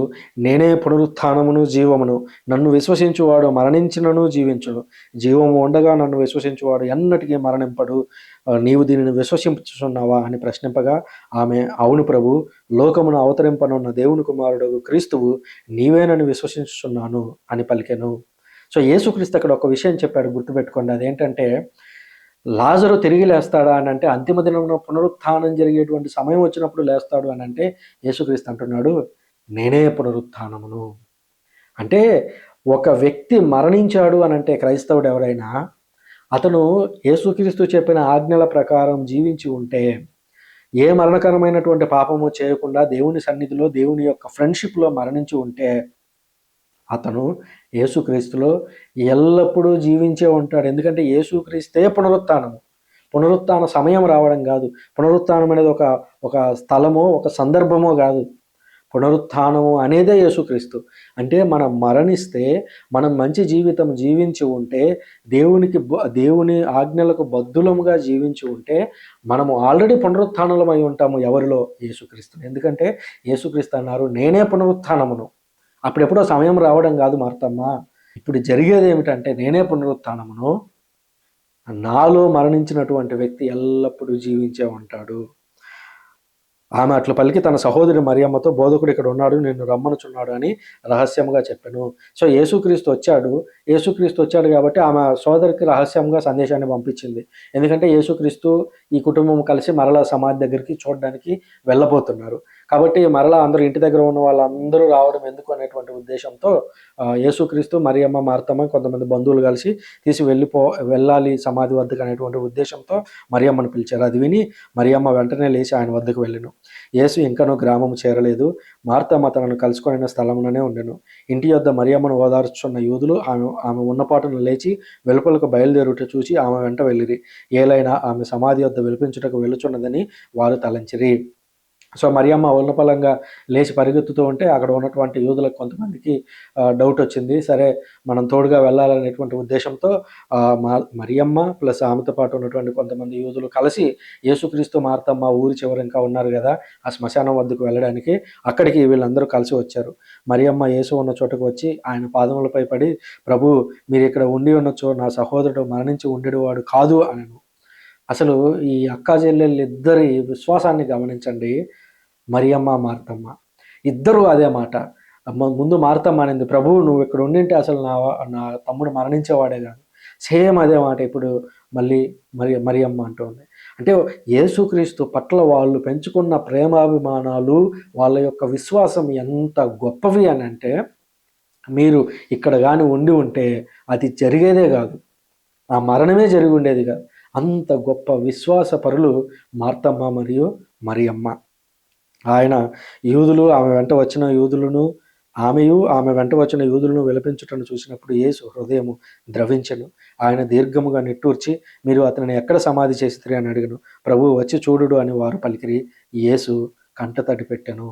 నేనే పునరుత్థానమును జీవమును, నన్ను విశ్వసించువాడు మరణించినను జీవించును, జీవము ఉండగా నన్ను విశ్వసించువాడు ఎన్నటికీ మరణింపడు. నీవు దీనిని విశ్వసించుచున్నావా అని ప్రశ్నింపగా ఆమె, అవును ప్రభు, లోకమును అవతరింపనున్న దేవుని కుమారుడు క్రీస్తువు నీవేనని విశ్వసించుచున్నాను అని పలికెను. సో యేసుక్రీస్తు అక్కడ ఒక విషయం చెప్పాడు, గుర్తుపెట్టుకోండి. అదేంటంటే, లాజరు తిరిగి లేస్తాడా అని అంటే, అంతిమ దినంలో పునరుత్థానం జరిగేటువంటి సమయం వచ్చినప్పుడు లేస్తాడు అని అంటే, యేసుక్రీస్తు అంటున్నాడు, నేనే పునరుత్థానమును. అంటే ఒక వ్యక్తి మరణించాడు అని అంటే, క్రైస్తవుడు ఎవరైనా అతను యేసుక్రీస్తు చెప్పిన ఆజ్ఞల ప్రకారం జీవించి ఉంటే, ఏ మరణకరమైనటువంటి పాపము చేయకుండా దేవుని సన్నిధిలో దేవుని యొక్క ఫ్రెండ్షిప్లో మరణించి ఉంటే, అతను యేసుక్రీస్తులో ఎల్లప్పుడూ జీవించే ఉంటాడు. ఎందుకంటే యేసుక్రీస్తే పునరుత్థానము. పునరుత్థాన సమయం రావడం కాదు. పునరుత్థానం అనేది ఒక స్థలమో ఒక సందర్భమో కాదు. పునరుత్థానము అనేదే యేసుక్రీస్తు. అంటే మనం మరణిస్తే, మనం మంచి జీవితం జీవించి ఉంటే, దేవుని ఆజ్ఞలకు బద్ధులముగా జీవించి ఉంటే, మనము ఆల్రెడీ పునరుత్థానులమై ఉంటాము. ఎవరిలో? యేసుక్రీస్తు. ఎందుకంటే యేసుక్రీస్తు అన్నారు, నేనే పునరుత్థానమును. అప్పుడెప్పుడో సమయం రావడం కాదు మార్తమ్మ, ఇప్పుడు జరిగేది ఏమిటంటే నేనే పునరుత్థానమును, నాలో మరణించినటువంటి వ్యక్తి ఎల్లప్పుడూ జీవించే ఉంటాడు. ఆమె అట్లు పలికి తన సహోదరి మరియమ్మతో, బోధకుడు ఇక్కడ ఉన్నాడు, నిన్ను రమ్మనుచున్నాడు అని రహస్యంగా చెప్పెను. సో యేసుక్రీస్తు వచ్చాడు కాబట్టి ఆమె సోదరికి రహస్యంగా సందేశాన్ని పంపించింది. ఎందుకంటే యేసుక్రీస్తు ఈ కుటుంబం కలిసి మరలా సమాధి దగ్గరికి చూడడానికి వెళ్ళబోతున్నారు. కాబట్టి మరలా అందరూ ఇంటి దగ్గర ఉన్న వాళ్ళందరూ రావడం ఎందుకు అనేటువంటి ఉద్దేశంతో యేసుక్రీస్తు, మరియమ్మ, మార్తమ్మ కొంతమంది బంధువులు కలిసి వెళ్ళాలి సమాధి వద్దకు అనేటువంటి ఉద్దేశంతో మరియమ్మను పిలిచారు. అది విని మరియమ్మ వెంటనే లేచి ఆయన వద్దకు వెళ్ళెను. యేసు ఇంకనూ గ్రామము చేరలేదు. మార్తమ్మ తనను కలుసుకొనిన స్థలముననే ఉండెను. ఇంటి యొద్ద మరియమ్మను ఓదార్చుచున్న యూదులు ఆమె ఉన్నపాటున లేచి వెలుపలకు బయలుదేరుట చూచి ఆమె వెంట వెళ్ళిరి. ఏలైనా ఆమె సమాధి యొద్ద విలిపించుటకు వెళ్ళుచున్నదని వారు తలంచిరి. సో మరియమ్మ ఉన్నపలంగా లేచి పరిగెత్తుతూ ఉంటే అక్కడ ఉన్నటువంటి యూదులకు కొంతమందికి డౌట్ వచ్చింది. సరే మనం తోడుగా వెళ్ళాలనేటువంటి ఉద్దేశంతో మరియమ్మ ప్లస్ ఆమెతో పాటు ఉన్నటువంటి కొంతమంది యూదులు కలిసి యేసుక్రీస్తు, మార్తమ్మ ఊరి చివర ఇంకా ఉన్నారు కదా ఆ శ్మశానం వద్దకు వెళ్ళడానికి, అక్కడికి వీళ్ళందరూ కలిసి వచ్చారు. మరియమ్మ యేసు ఉన్న చోటకు వచ్చి ఆయన పాదములపై పడి, ప్రభు మీరు ఇక్కడ ఉండి ఉండొచ్చు, నా సహోదరుడు మరణించి ఉండేవాడు కాదు అనను. అసలు ఈ అక్కా చెల్లెళ్ళిద్దరి విశ్వాసాన్ని గమనించండి. మరియమ్మ, మార్తమ్మ ఇద్దరూ అదే మాట. ముందు మార్తమ్మ అనింది, ప్రభువు నువ్వు ఇక్కడ ఉండింటే అసలు నా తమ్ముడు మరణించేవాడే కాదు. సేమ్ అదే మాట ఇప్పుడు మళ్ళీ మరియమ్మ అంటుంది. అంటే యేసుక్రీస్తు పట్ల వాళ్ళు పెంచుకున్న ప్రేమాభిమానాలు, వాళ్ళ యొక్క విశ్వాసం ఎంత గొప్పవి అని అంటే, మీరు ఇక్కడ కానీ ఉండి ఉంటే అది జరిగేదే కాదు, ఆ మరణమే జరిగి ఉండేది కాదు. అంత గొప్ప విశ్వాసపరులు మార్తమ్మ మరియు మరియమ్మ. ఆయన ఆమె వెంట వచ్చిన యూదులను విలపించుటను చూసినప్పుడు యేసు హృదయము ద్రవించెను. ఆయన దీర్ఘముగా నిట్టూర్చి, మీరు అతనిని ఎక్కడ సమాధి చేసిరి అని అడిగను. ప్రభువు వచ్చి చూడుడు అని వారు పలికిరి. యేసు కంటతడి పెట్టెను.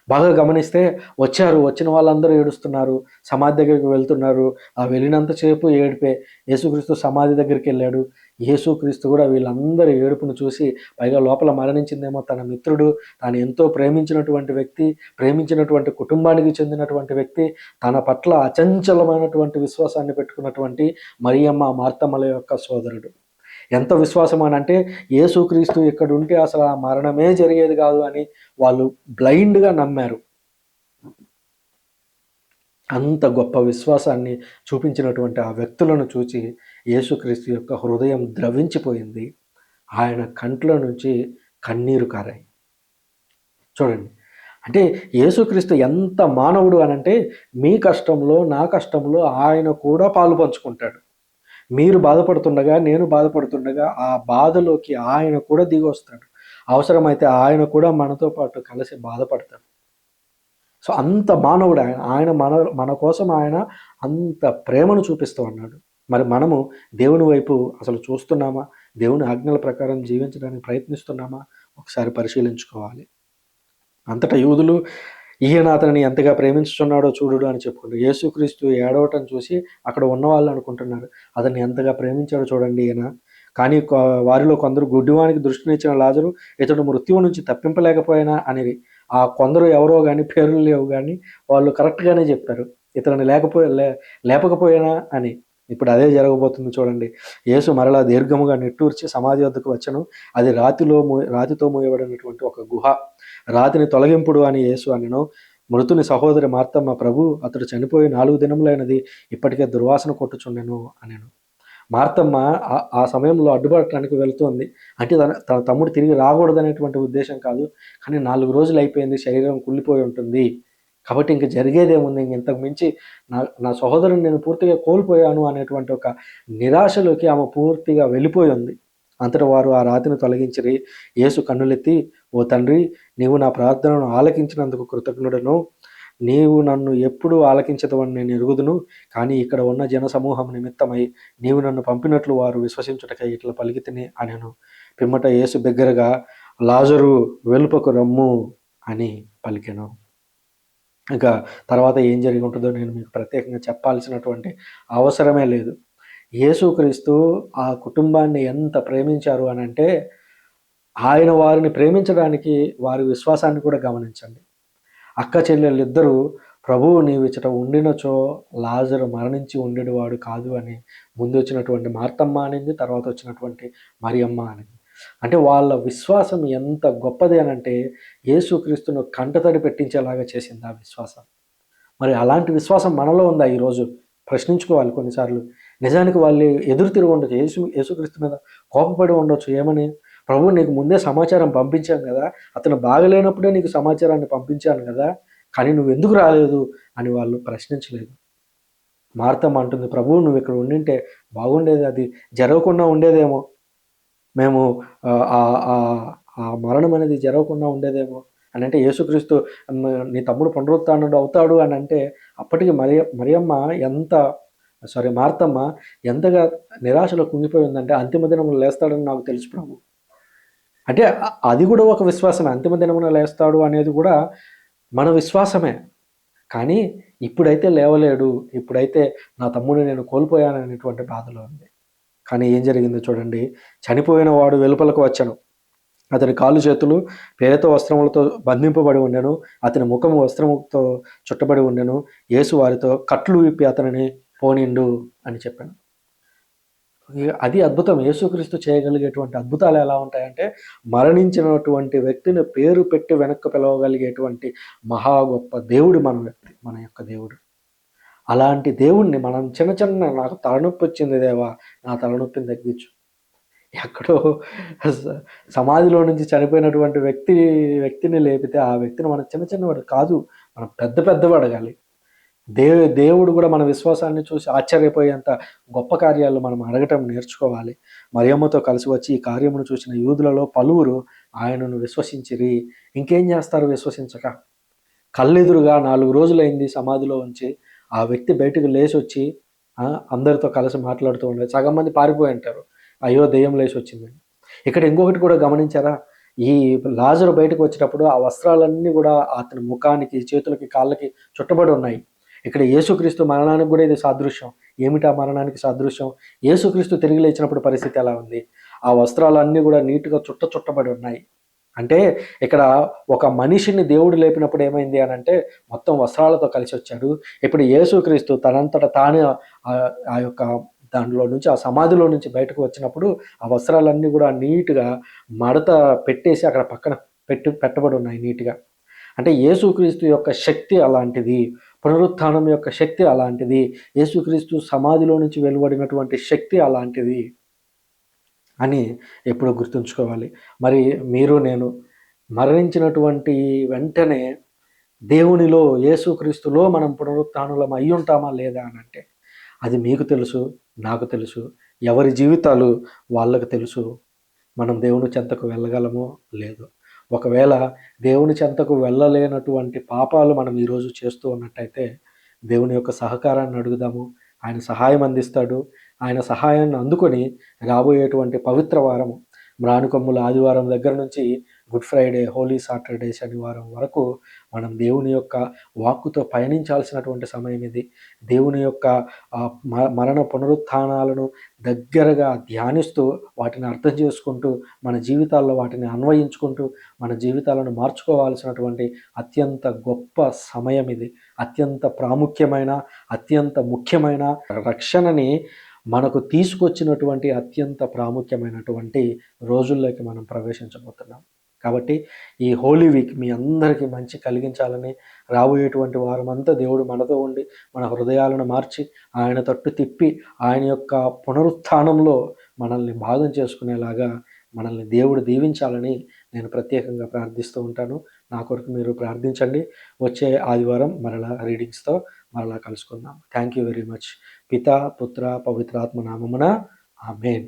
బాగా గమనిస్తే వచ్చిన వాళ్ళందరూ ఏడుస్తున్నారు, సమాధి దగ్గరికి వెళ్తున్నారు. ఆ వెళ్ళినంతసేపు ఏడిపే. యేసుక్రీస్తు సమాధి దగ్గరికి వెళ్ళాడు. యేసుక్రీస్తు కూడా వీళ్ళందరి ఏడుపును చూసి, పైగా లోపల మరణించిందేమో తన మిత్రుడు, తాను ఎంతో ప్రేమించినటువంటి వ్యక్తి, ప్రేమించినటువంటి కుటుంబానికి చెందినటువంటి వ్యక్తి, తన పట్ల అచంచలమైనటువంటి విశ్వాసాన్ని పెట్టుకున్నటువంటి మరియమ్మ, మార్తమ్మల యొక్క సోదరుడు. ఎంత విశ్వాసం అని అంటే, యేసుక్రీస్తు ఇక్కడ ఉంటే అసలు ఆ మరణమే జరిగేది కాదు అని వాళ్ళు బ్లైండ్గా నమ్మారు. అంత గొప్ప విశ్వాసాన్ని చూపించినటువంటి ఆ వ్యక్తులను చూచి యేసుక్రీస్తు యొక్క హృదయం ద్రవించిపోయింది. ఆయన కంట్ల నుంచి కన్నీరు కారాయి. చూడండి, అంటే యేసుక్రీస్తు ఎంత మానవుడు అనంటే, మీ కష్టంలో నా కష్టంలో ఆయన కూడా పాలు పంచుకుంటాడు. మీరు బాధపడుతుండగా, నేను బాధపడుతుండగా ఆ బాధలోకి ఆయన కూడా దిగి వస్తాడు. అవసరమైతే ఆయన కూడా మనతో పాటు కలిసి బాధపడతాడు. సో అంత మానవుడు ఆయన. ఆయన మన కోసం ఆయన అంత ప్రేమను చూపిస్తూ ఉన్నాడు. మరి మనము దేవుని వైపు అసలు చూస్తున్నామా? దేవుని ఆజ్ఞల ప్రకారం జీవించడానికి ప్రయత్నిస్తున్నామా? ఒకసారి పరిశీలించుకోవాలి. అంతటా యూదులు, ఈయన అతనిని ఎంతగా ప్రేమించుచున్నాడో చూడుడు అని చెప్పుకుంటారు. యేసుక్రీస్తు ఏడవటం చూసి అక్కడ ఉన్నవాళ్ళు అనుకుంటున్నారు, అతన్ని ఎంతగా ప్రేమించాడో చూడండి ఈయన. కానీ వారిలో కొందరు, గుడ్డివానికి దృష్టినిచ్చిన లాజరు ఇతడు మృత్యువు నుంచి తప్పింపలేకపోయినా అనేది. ఆ కొందరు ఎవరో కానీ, పేర్లు లేవు కానీ, వాళ్ళు కరెక్ట్గానే చెప్పారు, ఇతరుని లేపకపోయినా అని. ఇప్పుడు అదే జరగబోతుంది చూడండి. యేసు మరలా దీర్ఘముగా నిట్టూర్చి సమాధి వద్దకు వచ్చెను. అది రాతితో మూయబడినటువంటి ఒక గుహ. రాతిని తొలగింపుడు అని యేసు అనెను. మృతుని సహోదరి మార్తమ్మ, ప్రభు అతడు చనిపోయి 4 దినములైనది, ఇప్పటికే దుర్వాసన కొట్టుచుండెను అనెను. మార్తమ్మ ఆ సమయంలో అడ్డుపడటానికి వెళ్తుంది. అంటే తన తమ్ముడు తిరిగి రాకూడదనేటువంటి ఉద్దేశం కాదు, కానీ 4 రోజులు అయిపోయింది, శరీరం కుళ్ళిపోయి ఉంటుంది కాబట్టి ఇంక జరిగేదేముంది, ఇంతకు మించి నా సహోదరుని నేను పూర్తిగా కోల్పోయాను అనేటువంటి ఒక నిరాశలోకి ఆమె పూర్తిగా వెళ్ళిపోయి ఉంది. అంతటా వారు ఆ రాతిని తొలగించిరి. యేసు కన్నులెత్తి, ఓ తండ్రి, నీవు నా ప్రార్థనను ఆలకించినందుకు కృతజ్ఞుడను. నీవు నన్ను ఎప్పుడూ ఆలకించదవని నేను ఎరుగుదును. కానీ ఇక్కడ ఉన్న జనసమూహం నిమిత్తమై నీవు నన్ను పంపినట్లు వారు విశ్వసించుటకై ఇట్లా పలికితిని అనెను. పిమ్మట యేసు బిగ్గరగా, లాజరు వెలుపకు రమ్ము అని పలికెను. ఇంకా తర్వాత ఏం జరిగి ఉంటుందో నేను మీకు ప్రత్యేకంగా చెప్పాల్సినటువంటి అవసరమే లేదు. యేసుక్రీస్తు ఆ కుటుంబాన్ని ఎంత ప్రేమించారు అని అంటే, ఆయన వారిని ప్రేమించడానికి వారి విశ్వాసాన్ని కూడా గమనించండి. అక్క చెల్లెళ్ళిద్దరూ ప్రభువు నీవిచ్చట ఉండినచో లాజరు మరణించి ఉండేవాడు కాదు అని ముందు వచ్చినటువంటి మార్తమ్మ అనింది, తర్వాత వచ్చినటువంటి మరియమ్మ అనింది. అంటే వాళ్ళ విశ్వాసం ఎంత గొప్పది అనంటే యేసుక్రీస్తును కంటతడి పెట్టించేలాగా చేసింది ఆ విశ్వాసం. మరి అలాంటి విశ్వాసం మనలో ఉందా ఈరోజు? ప్రశ్నించుకోవాలి కొన్నిసార్లు. నిజానికి వాళ్ళు ఎదురు తిరిగి ఉండొచ్చు. యేసుక్రీస్తు మీద కోపపడి ఉండొచ్చు. ఏమని? ప్రభు నీకు ముందే సమాచారం పంపించాను కదా! అతను బాగలేనప్పుడే నీకు సమాచారాన్ని పంపించాను కదా! కానీ నువ్వెందుకు రాలేదు అని వాళ్ళు ప్రశ్నించలేదు. మార్తమ్మ అంటుంది, ప్రభువు నువ్వు ఇక్కడ ఉండింటే బాగుండేది. అది జరగకుండా ఉండేదేమో. మేము ఆ మరణం అనేది జరగకుండా ఉండేదేమో అనంటే యేసుక్రీస్తు నీ తమ్ముడు పునరుత్థానుడు అవుతాడు అనంటే అప్పటికి మరియమ్మ మార్తమ్మ ఎంతగా నిరాశలో కుంగిపోయిందంటే అంతిమ దినమున లేస్తాడని నాకు తెలుసు ప్రభు. అంటే అది కూడా ఒక విశ్వాసమే. అంతిమ దినమున లేస్తాడు అనేది కూడా మన విశ్వాసమే. కానీ ఇప్పుడైతే లేవలేడు, ఇప్పుడైతే నా తమ్ముడిని నేను కోల్పోయాను అనేటువంటి బాధలో ఉంది. కానీ ఏం జరిగిందో చూడండి. చనిపోయిన వాడు వెలుపలకు వచ్చెను. అతని కాళ్ళు చేతులు పేద వస్త్రములతో బంధింపబడి ఉండెను. అతని ముఖము వస్త్రముతో చుట్టబడి ఉండెను. యేసు వారితో కట్లు విప్పి అతనిని పోనిండు అని చెప్పాను. అది అద్భుతం. యేసుక్రీస్తు చేయగలిగేటువంటి అద్భుతాలు ఎలా ఉంటాయంటే మరణించినటువంటి వ్యక్తిని పేరు పెట్టి వెనక్కి పిలవగలిగేటువంటి మహా గొప్ప దేవుడు మన యొక్క దేవుడు. అలాంటి దేవుణ్ణి మనం చిన్న నాకు తలనొప్పి వచ్చింది దేవా, నా తలనొప్పిని తగ్గించు. ఎక్కడో సమాధిలో నుంచి చనిపోయినటువంటి వ్యక్తిని లేపితే ఆ వ్యక్తిని మనం చిన్నవాడు కాదు, మనం పెద్దవాడు అడగాలి. దేవుడు కూడా మన విశ్వాసాన్ని చూసి ఆశ్చర్యపోయేంత గొప్ప కార్యాలు మనం అడగటం నేర్చుకోవాలి. మరియమ్మతో కలిసి వచ్చి ఈ కార్యమును చూసిన యూదులలో పలువురు ఆయనను విశ్వసించిరి. ఇంకేం చేస్తారు విశ్వసించక? కళ్ళెదురుగా 4 రోజులైంది సమాధిలో ఉంచి ఆ వ్యక్తి బయటకు లేచి వచ్చి అందరితో కలిసి మాట్లాడుతూ ఉండేది. సగం మంది పారిపోయి ఉంటారు, అయ్యో దెయ్యం లేచి వచ్చిందని. ఇక్కడ ఇంకొకటి కూడా గమనించారా? ఈ లాజరు బయటకు వచ్చేటప్పుడు ఆ వస్త్రాలన్నీ కూడా అతని ముఖానికి, చేతులకి, కాళ్ళకి చుట్టబడి ఉన్నాయి. ఇక్కడ యేసుక్రీస్తు మరణానికి కూడా ఇది సాదృశ్యం. ఏమిటా మరణానికి సాదృశ్యం? యేసుక్రీస్తు తిరిగి లేచినప్పుడు పరిస్థితి ఎలా ఉంది? ఆ వస్త్రాలన్నీ కూడా నీట్గా చుట్టబడి ఉన్నాయి. అంటే ఇక్కడ ఒక మనిషిని దేవుడు లేపినప్పుడు ఏమైంది అని అంటే మొత్తం వస్త్రాలతో కలిసి వచ్చాడు. ఇప్పుడు యేసుక్రీస్తు తనంతట తానే ఆ యొక్క దాంట్లో నుంచి, ఆ సమాధిలో నుంచి బయటకు వచ్చినప్పుడు ఆ వస్త్రాలన్నీ కూడా నీట్గా మడత పెట్టేసి అక్కడ పక్కన పెట్టబడి ఉన్నాయి నీట్గా. అంటే యేసుక్రీస్తు యొక్క శక్తి అలాంటిది, పునరుత్థానం యొక్క శక్తి అలాంటిది, యేసుక్రీస్తు సమాధిలో నుంచి వెలువడినటువంటి శక్తి అలాంటిది అని ఎప్పుడూ గుర్తుంచుకోవాలి. మరి మీరు నేను మరణించినటువంటి వెంటనే దేవునిలో, యేసుక్రీస్తులో మనం పునరుత్థానులం అయ్యుంటామా లేదా అని అంటే అది మీకు తెలుసు, నాకు తెలుసు, ఎవరి జీవితాలు వాళ్ళకు తెలుసు. మనం దేవుని చెంతకు వెళ్ళగలమో లేదో. ఒకవేళ దేవుని చెంతకు వెళ్ళలేనటువంటి పాపాలు మనం ఈరోజు చేస్తూ ఉన్నట్టయితే దేవుని యొక్క సహకారాన్ని అడుగుదాము. ఆయన సహాయం అందిస్తాడు. ఆయన సహాయాన్ని అందుకొని రాబోయేటువంటి పవిత్ర వారం, మ్రానుకొమ్ముల ఆదివారం దగ్గర నుంచి గుడ్ ఫ్రైడే, హోలీ సాటర్డే, శనివారం వరకు మనం దేవుని యొక్క వాక్కుతో పయనించాల్సినటువంటి సమయం ఇది. దేవుని యొక్క మరణ పునరుత్థానాలను దగ్గరగా ధ్యానిస్తూ వాటిని అర్థం చేసుకుంటూ మన జీవితాల్లో వాటిని అన్వయించుకుంటూ మన జీవితాలను మార్చుకోవాల్సినటువంటి అత్యంత గొప్ప సమయం ఇది. అత్యంత ప్రాముఖ్యమైన, అత్యంత ముఖ్యమైన రక్షణని మనకు తీసుకొచ్చినటువంటి అత్యంత ప్రాముఖ్యమైనటువంటి రోజుల్లోకి మనం ప్రవేశించబోతున్నాం. కాబట్టి ఈ హోలీ వీక్ మీ అందరికీ మంచి కలిగించాలని, రాబోయేటువంటి వారమంతా దేవుడు మనతో ఉండి మన హృదయాలను మార్చి ఆయన తట్టు తిప్పి ఆయన యొక్క పునరుత్థానంలో మనల్ని భాగం చేసుకునేలాగా మనల్ని దేవుడు దీవించాలని నేను ప్రత్యేకంగా ప్రార్థిస్తూ ఉంటాను. నా కొరకు మీరు ప్రార్థించండి. వచ్చే ఆదివారం మరలా రీడింగ్స్తో మరలా కలుసుకుందాం. Thank you very much. పితా, పుత్ర, పవిత్రాత్మ నామమున ఆమేన్.